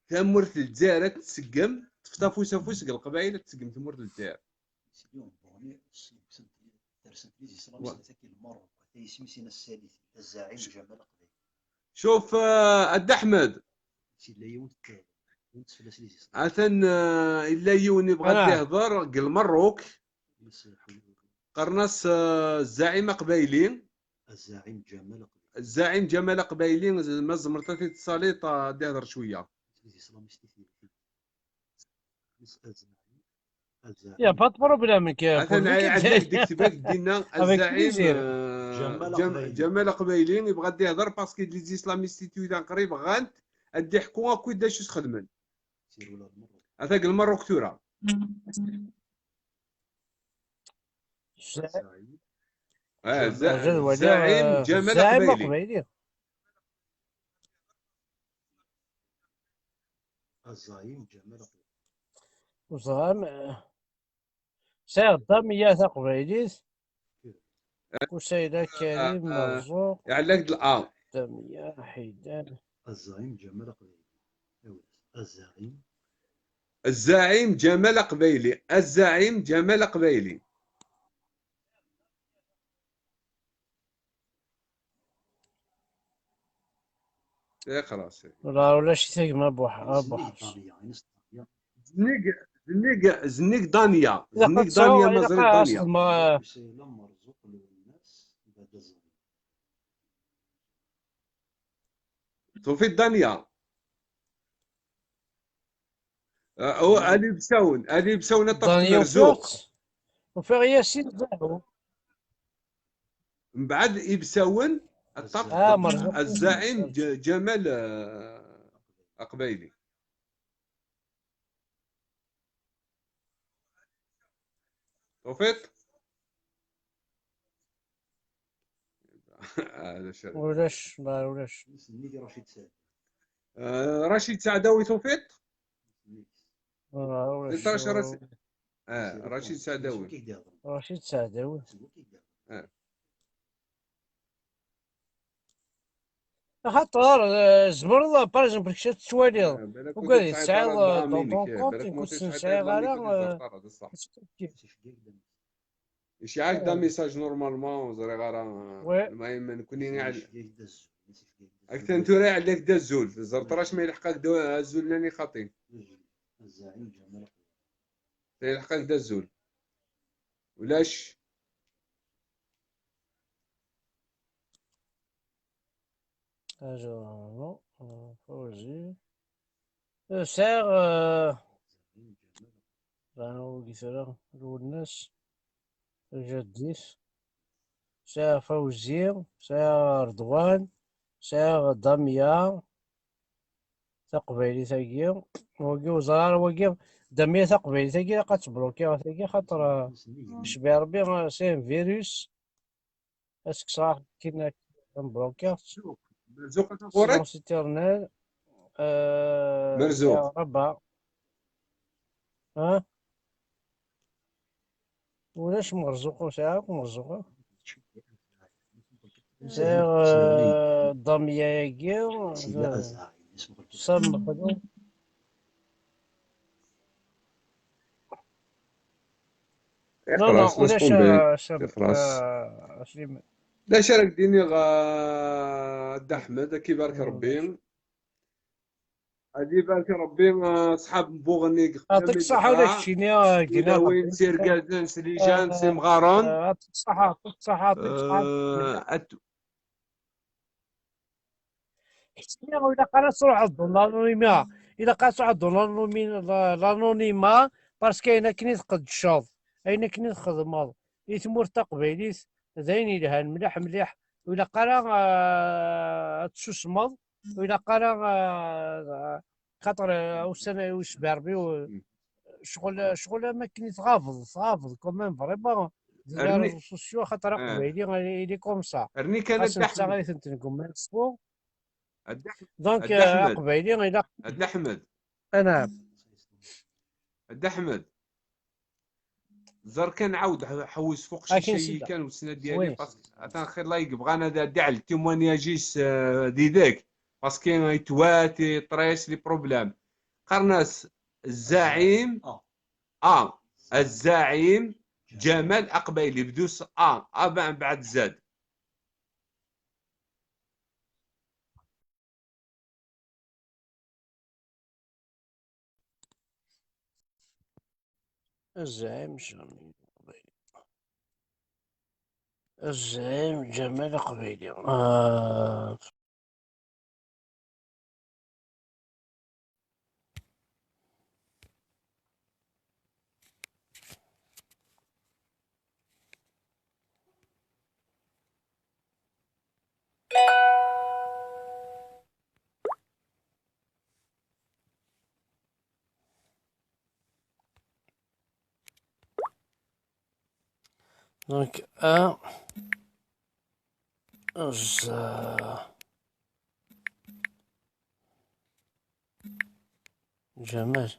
تمورت الجزائر تسقم تفطافوس فوس القبائل تسقم تمورت الجزائر. شوف أد أحمد عثن إلا يوني بغا يهضر قل مروك قرناس الزعيم قبايلي، الزعيم جمال قبايلي ما زمرتي التصاليط يهضر شويه. يا با بروبليم عثن عندك ديكتبك دينا الزعيم جمال قبايلي يبغى يهضر باسكو لي زيسلاميستي تويدان قريب غانت ادي حكومه كوي داش تخدمن هذاك المروك تورا. الزعيم جمال قبايلي. الزعيم جمال وزعم سير الضمية قبيليت وسيدة كريم مرزوق يعلق الآ دمية حيدان. الزعيم جمال قبيلي. الزعيم جمال قبيلي. الزعيم جمال قبيلي. خلاص ولا شي ثقمة بوحة زنيق دانيا مازال دانيا. توفيت دانيا هذه بساون الطفل مرزوق وفي ياسين زاهو من بعد يبساون الطفل الزعيم جمال قبيلي. توفيت هذا شر ولاش رشيد سعداوي. توفيت رشيد سعداوي. خاطر زمرض بارجمبل كشات توالي وقال يتسعى دون كونت كنت نسعى غير إشعاع دا ميساج نورمالمون زري غير المهم نكوني أكثر أنت رايح عليك دا الزول زرت راش ما يلحقك دا الزول لاني خاطين يلحقك دا الزول ولاش اجو فوزي ساغ راهو كيسرا الناس جديس ساغ فوزي ساغ رضوان ساغ دمية تقبيلي ثقيل وقي وزرار وقي دمية تقبيلي ثقيل قد تبلوكي ثقيل خاطر شبه ربي سين فيروس اسك صراحة كينا نبلوكي مرزوق تقولك سيترنال مرزوق ربع ها ولاش مرزوق وساعة مرزوقة سير ضمية ياكي صم خدو لا ولاش لا شارك ديني غا احمد كي بارك ربي هادي بارك ربي صحاب بوغني يعطيك الصحة ولا شيني كينا وين سير كازن سليجان سي مغارون يعطيك الصحة يعطيك الصحة يعطيك الصحة إذا قال صروح الظن الأنونيما إذا قال صروح الظن الأنونيما باسكو أين كني تقدشاض، أين كني تخدماض، دي تمور تقبيليت داين يلهان مليح مليح، وإلا قرا تسوسماض، وإلا قرا خاطر وسنة ويسبع ربي شغل ما كني تغافض كوميم فريمون لي ارني ريزو سوسيو خاطر قبايلي إلي كوم سا، ارني كان خاص الد نتا احمد غادي تنتنكم مانسبو، الد دونك الد احمد قبايلي إلا الد احمد أنا الد احمد زر كان عاود حوس فوق شي أكين شيء سيدا كان والسنه ديالي وي باسكو عطان خير الله يبغى انا داع التيمونياجيس دي ذاك باسكو يتواتي طريس لي بروبلام قرناس الزعيم اه الزعيم جمال أقبيلي بدوس بعد زاد الزعيم الزعيم جمال قبيلي دونك ز جمال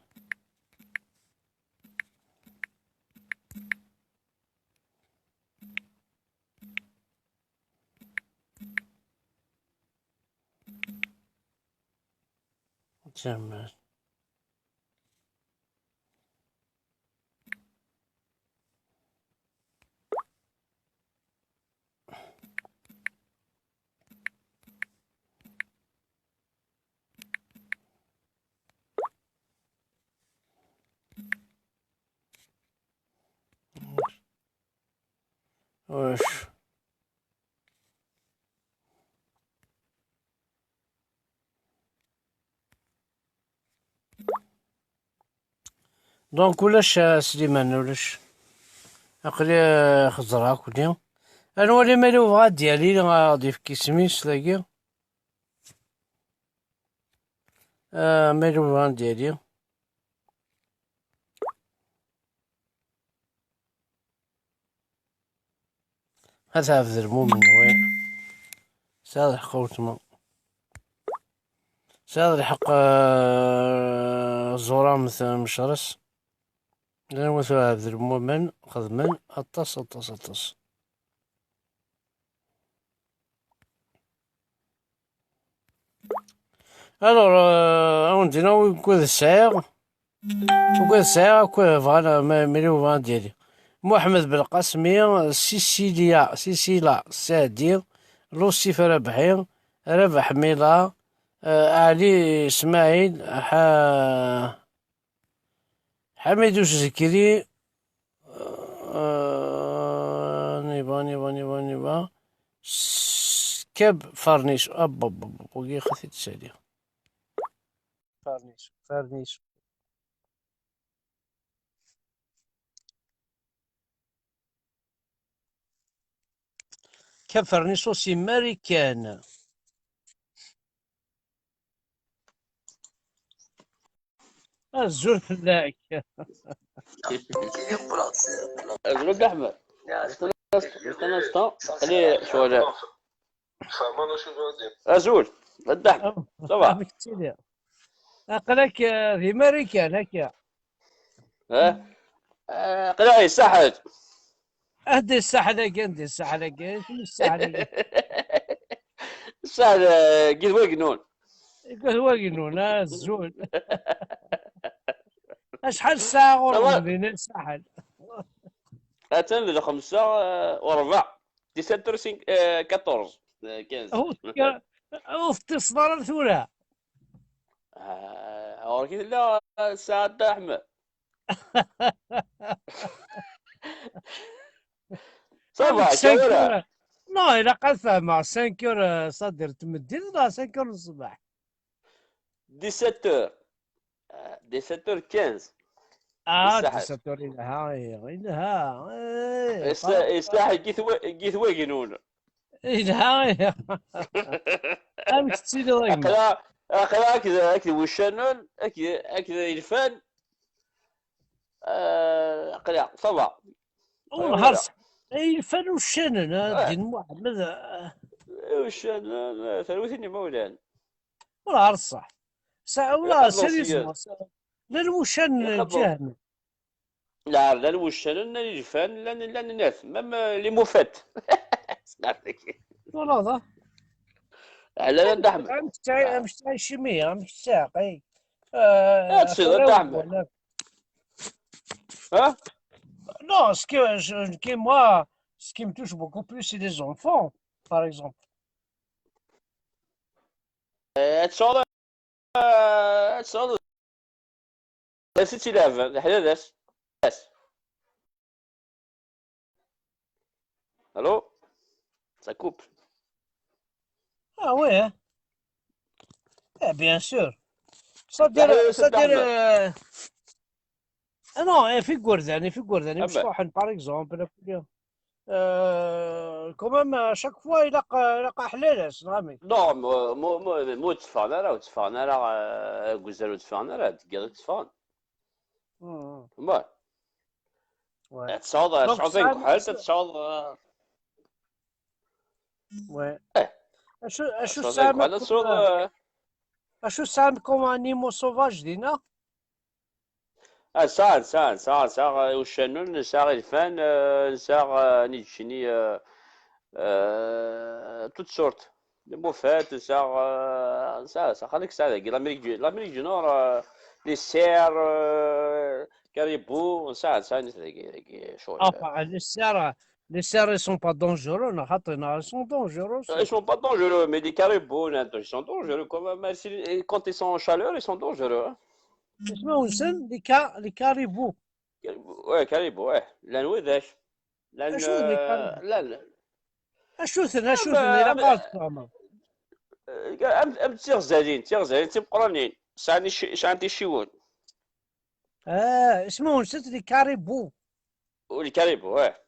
جمال واش دونك ولاش سليمان ولاش عقلي خزراك اليوم انا ولي مالي بغا ديالي غادي في كيسميس لاقي مالي بغا ديالي هذا في المؤمن وين ساد الحق وتما ساد الحق زورا مثلا مشرس لأن وثوا في المؤمن خدمن أطس الوغ عندنا وكود السعير كود فغانا ملي فغانا ديالي محمد بالقاسمي سيسيلا سادي لوسيف ربح ميلا علي اسماعيل حميد الزكري نيبا كاب فرنيش وكي خفيت سالي فرنيش كاب فرنيش سي ماريكان الزول فلاك زود احمد استنى خليه شويه ازول ود احمد صباح اقلك في ماريكان هكا ها قلاي سحج اهدي السحلقة السحلقة السحل قد وقنون يقول وقنون الزول اشحال الساعة غرب لنا الساحل اتن 5 وربع 14 هو في التصدار ثورة وركي لا سعد احمد صباح شاورا نو إلا قال فهمها 5 كور صدر تمديد لا 5 كور الصباح 17 17 15 يستحق ديساتور إلها إلها يستحق قيث ويقنون. إلها أمك تسيدي ضيما أقلا أكذا وشانون أكذا يلفان أقلا طبعا ونهار أي فن وشنن الدين محمد وشانون ثلوثني مولان ونهار الصح ساعة ولا سيريزمون يقبل لا المشن يقبل جهنم لا لا الوشان لا الجفان لا الناس مام لي موفات ولا ذا لا ندحمل مش تاعي شمية مش ساقي تصير ندحمل ها Non, ce qui moi, ce qui me touche beaucoup plus, c'est les enfants, par exemple. تصور تصور ستي لافا الحداث الو ça coupe. Ah ouais, bien sûr. C'est-à-dire, ah non, في مفتوحا par exemple, quand même, à chaque fois, il a حلال رامي. نو مو تفاهنا راه تفاهنا راه غزالو تفاهنا راه دقيقة تفاهن ما Ouais. تصاوض فين كحل تصاوض Ouais. شو تصاوض فين كحل تصاوض شو سامكم انيمو سوفاج دينا؟ ساعة وشانون ساعة الفان ساعة نيتشيني توت سورت الموفات ساعة خليك ساعة l'Amérique du Nord les cerfs caribous ساعة شغل Enfin, les cerfs, ils sont pas dangereux, ils sont dangereux. ils sont pas dangereux mais les caribous ils sont dangereux quand même quand ils sont en chaleur ils sont dangereux hein. اسمه les caribous. Ouais caribous ouais لان وذاك لان شو les caribous؟ لا اشوثن الى قاعد فاهمة. ام تيغزالين تيبقرانين شعندي شيون اسمه les caribous. ولي كاريبو واه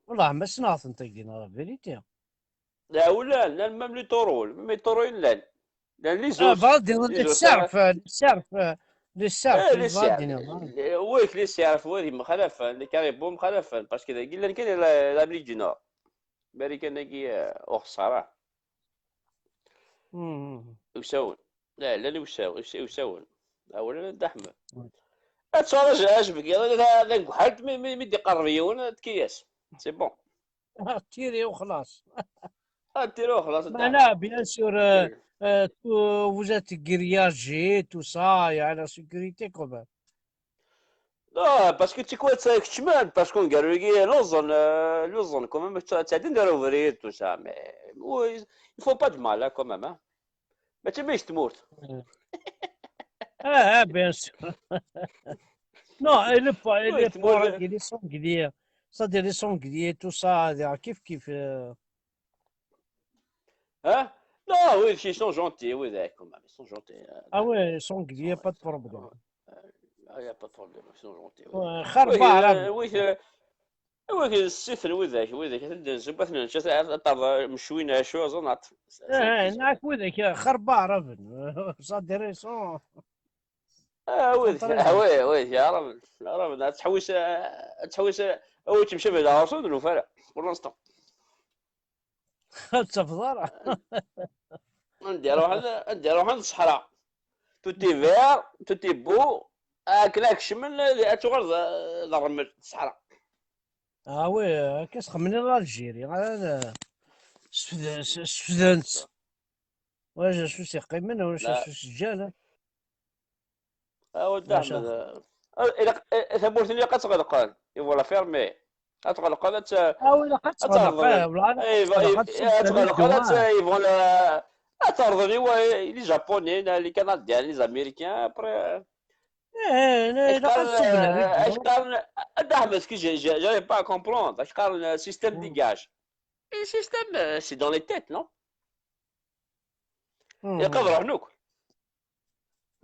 والله ما سمعت انت قلنا فيريتي. لا ولا لا مام لي طورول مي طورول لا لي زوز بعد لي زوز السعف لي ويك لي سيارف وهذه مخالفة لي كاريبو مخالفة باسكو قلنا كاين لامريك دي نور امريكان كي وخسارة وساون لا اللي وساون اولا ندحمل تصور عجبك هذا نقحد مدي قربيون تكياس سي بون تيري وخلاص. تيرو خلاص لا bien sûr vous êtes grillagé tout ça, il y a la sécurité quand même. لا باسكو تيكوا تكتشمان باسكو قالوا لي لوزن كومام تعدين داروا فريد تو سا مي يفو با دو مال كومام ما تميش تموت bien sûr. Non, il est pas, il est sanglier. C'est-à-dire les sangliers, tout ça, كيف ها لا وي شي سون جونتي وي ذاك كومام سون جونتي Ah ouais, sanglier, pas de problème. يا با بروبليم سون جونتي خربة عرب. وي السيفن وذاك تدز بثنا طرد مشوينا شو زنات هناك وذاك خربة عرب. صدري صون. وي يا رب تحوس او تمشي بلا راسو دو فرع بور لانستون تفضل. نديرو واحد الصحراء توتي فير توتي بو كلاك شمل اللي اتغرد الرمل الصحراء وي كاس خمني الجيري انا سفدنت واش شو سيقي منه واش شو سجاله ودي احمد اذا ثبورتني قد تغلقان ولا فيرمي اتغلقان ولا قد تغلقان يفون اترضني لي جابوني لي كنديان لي امريكان ابري اش قال احمد كي جاي با كومبروند اش قال السيستيم ديجاج السيستيم سي دون لي تيت نو يقدروا هنوك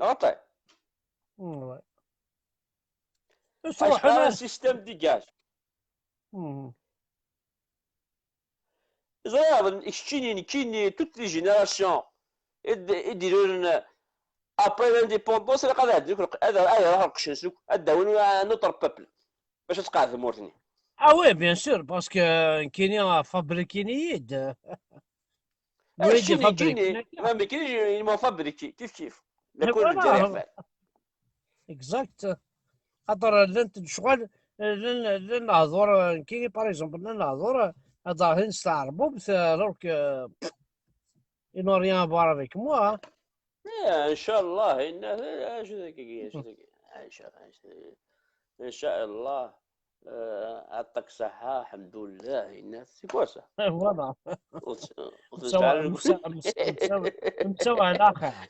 غطي تروح un هنا. système dégage. مم. زعما كاين توت لي جينيراسيون يديروا لنا ابري لانديبوندونس اللي قاعد هذا راح نقشنسو هذا نوتر بوبل باش تقع في مورتني. اه وي بيان سور باسكو كاينين فابريكين يد الوالد كاين يفبريك ما كاينش ما فابريكي كيف ناكل الجريح فوالا فعل. اكزاكت. خاطر لن شغل لن نهضر كاين باغ اكزومبل لن نهضر هضر نستعربو دونك انو ريان فوار افيك موا. ان شاء الله شو ذاك ان شاء الله ان شاء الله عطاك صحة الحمد لله الناس سي كوا سا فوالا وتنفعل مسوى على الاخر.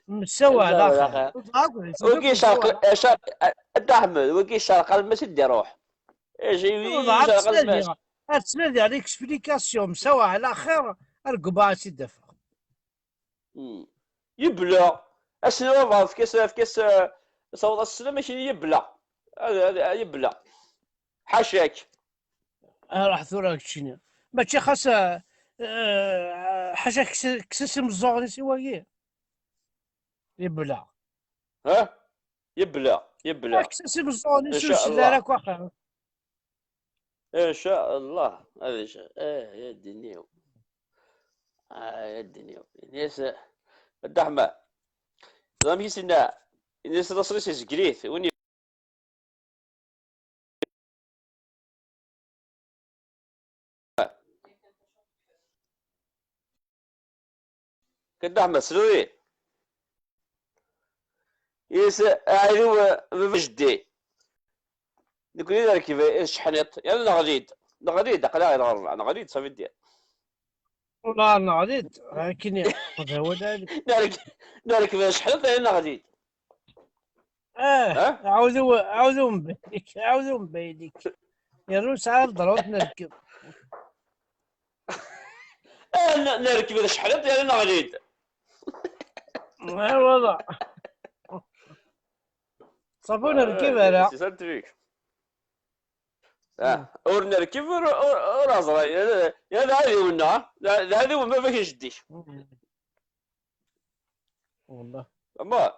مسوى على مساوي الاخر. الاخر وكي شرق انت احمد وكي شرق الماس يدي روح ايش والله شرق الماس. تسنادي على اكسبليكاسيون مسوى على الاخر ارقبها تدفع. يبلع السنة في كاس صوت السنة ماشي يبلع هذا يبلع حاشاك. راح ثورة كتشيني ماشي خاص حاجة كسس مزوغني سواكي يبلع. ها يبلع كسس مزوغني ان سوس شاء لا الله راك واخا. ان شاء الله هذا يا الدنيا يا الدنيا الناس الدحمة زعما يسنا الناس تصريس سكريت وني كدحمة سلوي يس عيو بجدي نقول لك كيف الشحنيط يلا نغريد انا غريد صافي ديال والله انا غاديت لكن هذا هو ذلك. نارك باش حلط انا غادي ها عاودوا من بعدك عاودوا من بعدك يا روس عاد ضروري نركب. نركب باش حلط انا غادي والله صافي نركب انا. سي سانتريك اور نركب اور ازرا يا هذه ونا هذه ما فيهش جديش والله اما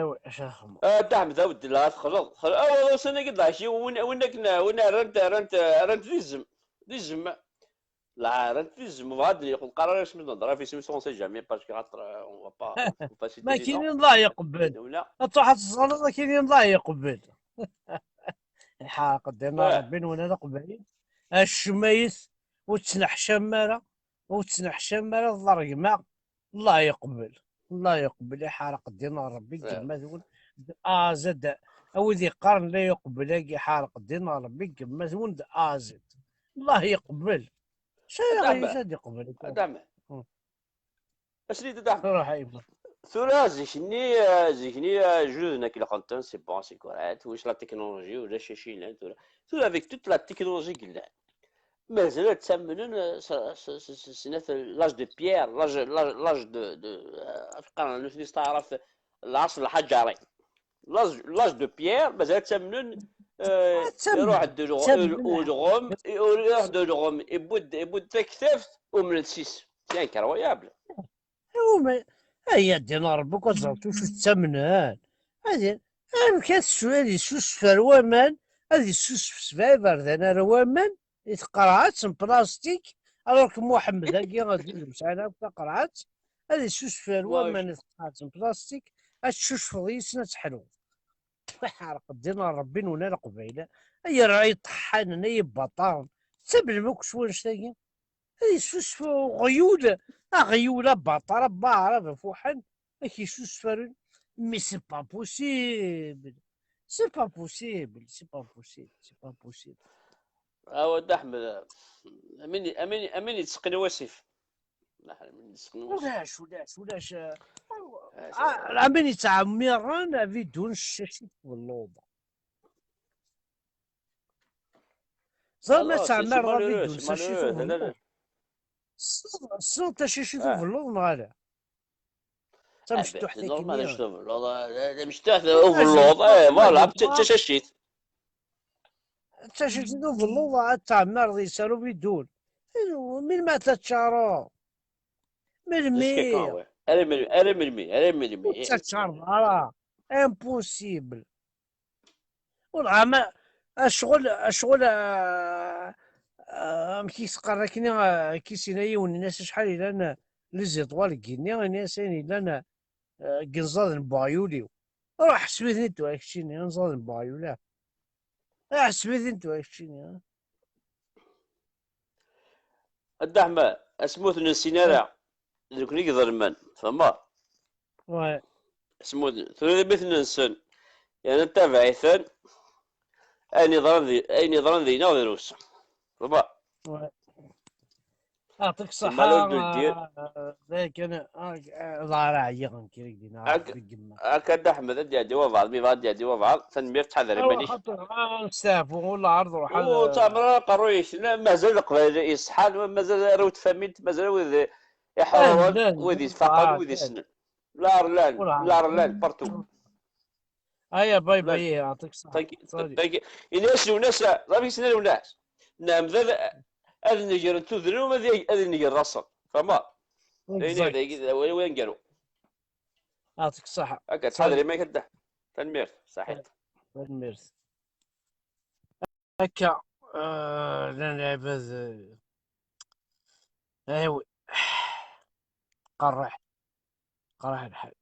واش اخم دعم ذا ودي لا خلص اول سنه قد لا شي وين كنا رنت ديزم لا رنت ديزم وهذا يقول قرار اسمه نضرب في سمي سون سي جامي باسكو خاطر اون با ما كاينين الله يقبل تروح تصلي كاينين الله يقبل. الحاق دينا ربي وانا قبالين الشميس وتسنح شمارة الضرقمة الله يقبل. الله يقبل يحارق دينا ربي كما تقول زد او ذي قرن لا يقبل يحارق دينا ربي كما تقول زد الله يقبل شيء زاد يقبل دعم اسري دعم روح ايضا ثورة زيكني جوزنا كي لقنتن سي بون سي كورات واش لا تكنولوجي ولا شي لا ثورة افيك توت لا تكنولوجي قلنا مازال تسمنون سنة لاج دو بيير لاج دو القرن الثالث تعرف العصر الحجري لاج دو بيير مازال تسمنون يروح دولغوم يروح دولغوم يبود تكتف ومن سيس سي انكرويابل هما هيا دينا ربك وزرتو شو تسمنان هذه كانت شويه سوس فروامان هذه سوس سفايفر ذانا روامان يتقرعات من بلاستيك الوغ محمد هاكي غادي مسعنا قرعات هذه سوس فروامان يتقرعات من بلاستيك هتشوش فضيسنا تحلو حرق دينا ربي ونا قبيله هيا راهي طحان هيا بطان تبل ماك شويه شتاقي هذه سوس غيولة باطرة باعرة فوحن كي سوس فرن مي سي با بوسيبل سي با بوسيبل ود احمد امين تسقني واسف ولاش العملي تاع ميران في دون الشاشي واللوضة زعما تاع ميران في دون الشاشي الصوت تاع شاشي في اللوضة ولا تا مشطوح نورمال ثاني شنو والله مشتاح اوفرلود فوالا تشاشيت تا شي تدو في اللوضة تعمر ذي سالو بدون من ما تتشارو اش كيكون مرمي هو اري ملمي تتشار راه امبوسيبل والله ما الشغل كيسقر كني كيسينا يون الناس شحال إلا لي زيطوال كيني الناس إلا كنزاد نبغيوليو روح حسبيتني انتو هاكشيني نزاد نبغيولا حسبيتني انتو هاكشيني الدحمة اسموث السيناريو ذوك ظلمان فما وي اسموث ثلاثة مثل نسن يعني تابعيثن أين ظلم ذي ناظر روس فما وي يعطيك تما لو الصحة دير ذاك أنا ظاهر عيان كي دينا عارف القمة هكا الدحمة ديادي وضع الميضاد ديادي وضع تنمير تحذر أو مانيش خاطر نستعفو ولا عرض روح وتامر قرويش مازال قبل يصحان مازال روت فامينت مازال وذي يحررون وذي يتفقد وذي يسنن لا بارتو هيا باي لا باي يعطيك الصحة سوري طيب الناس وناس راه سنين وناس نعم ذا هذا نجر تذرو ما هذا نجر راسل فما وين قالوا يعطيك الصحة هكا تحضري ما كده تنمير صحيت ميرسي هكا لا نلعب ايوي قرح الحال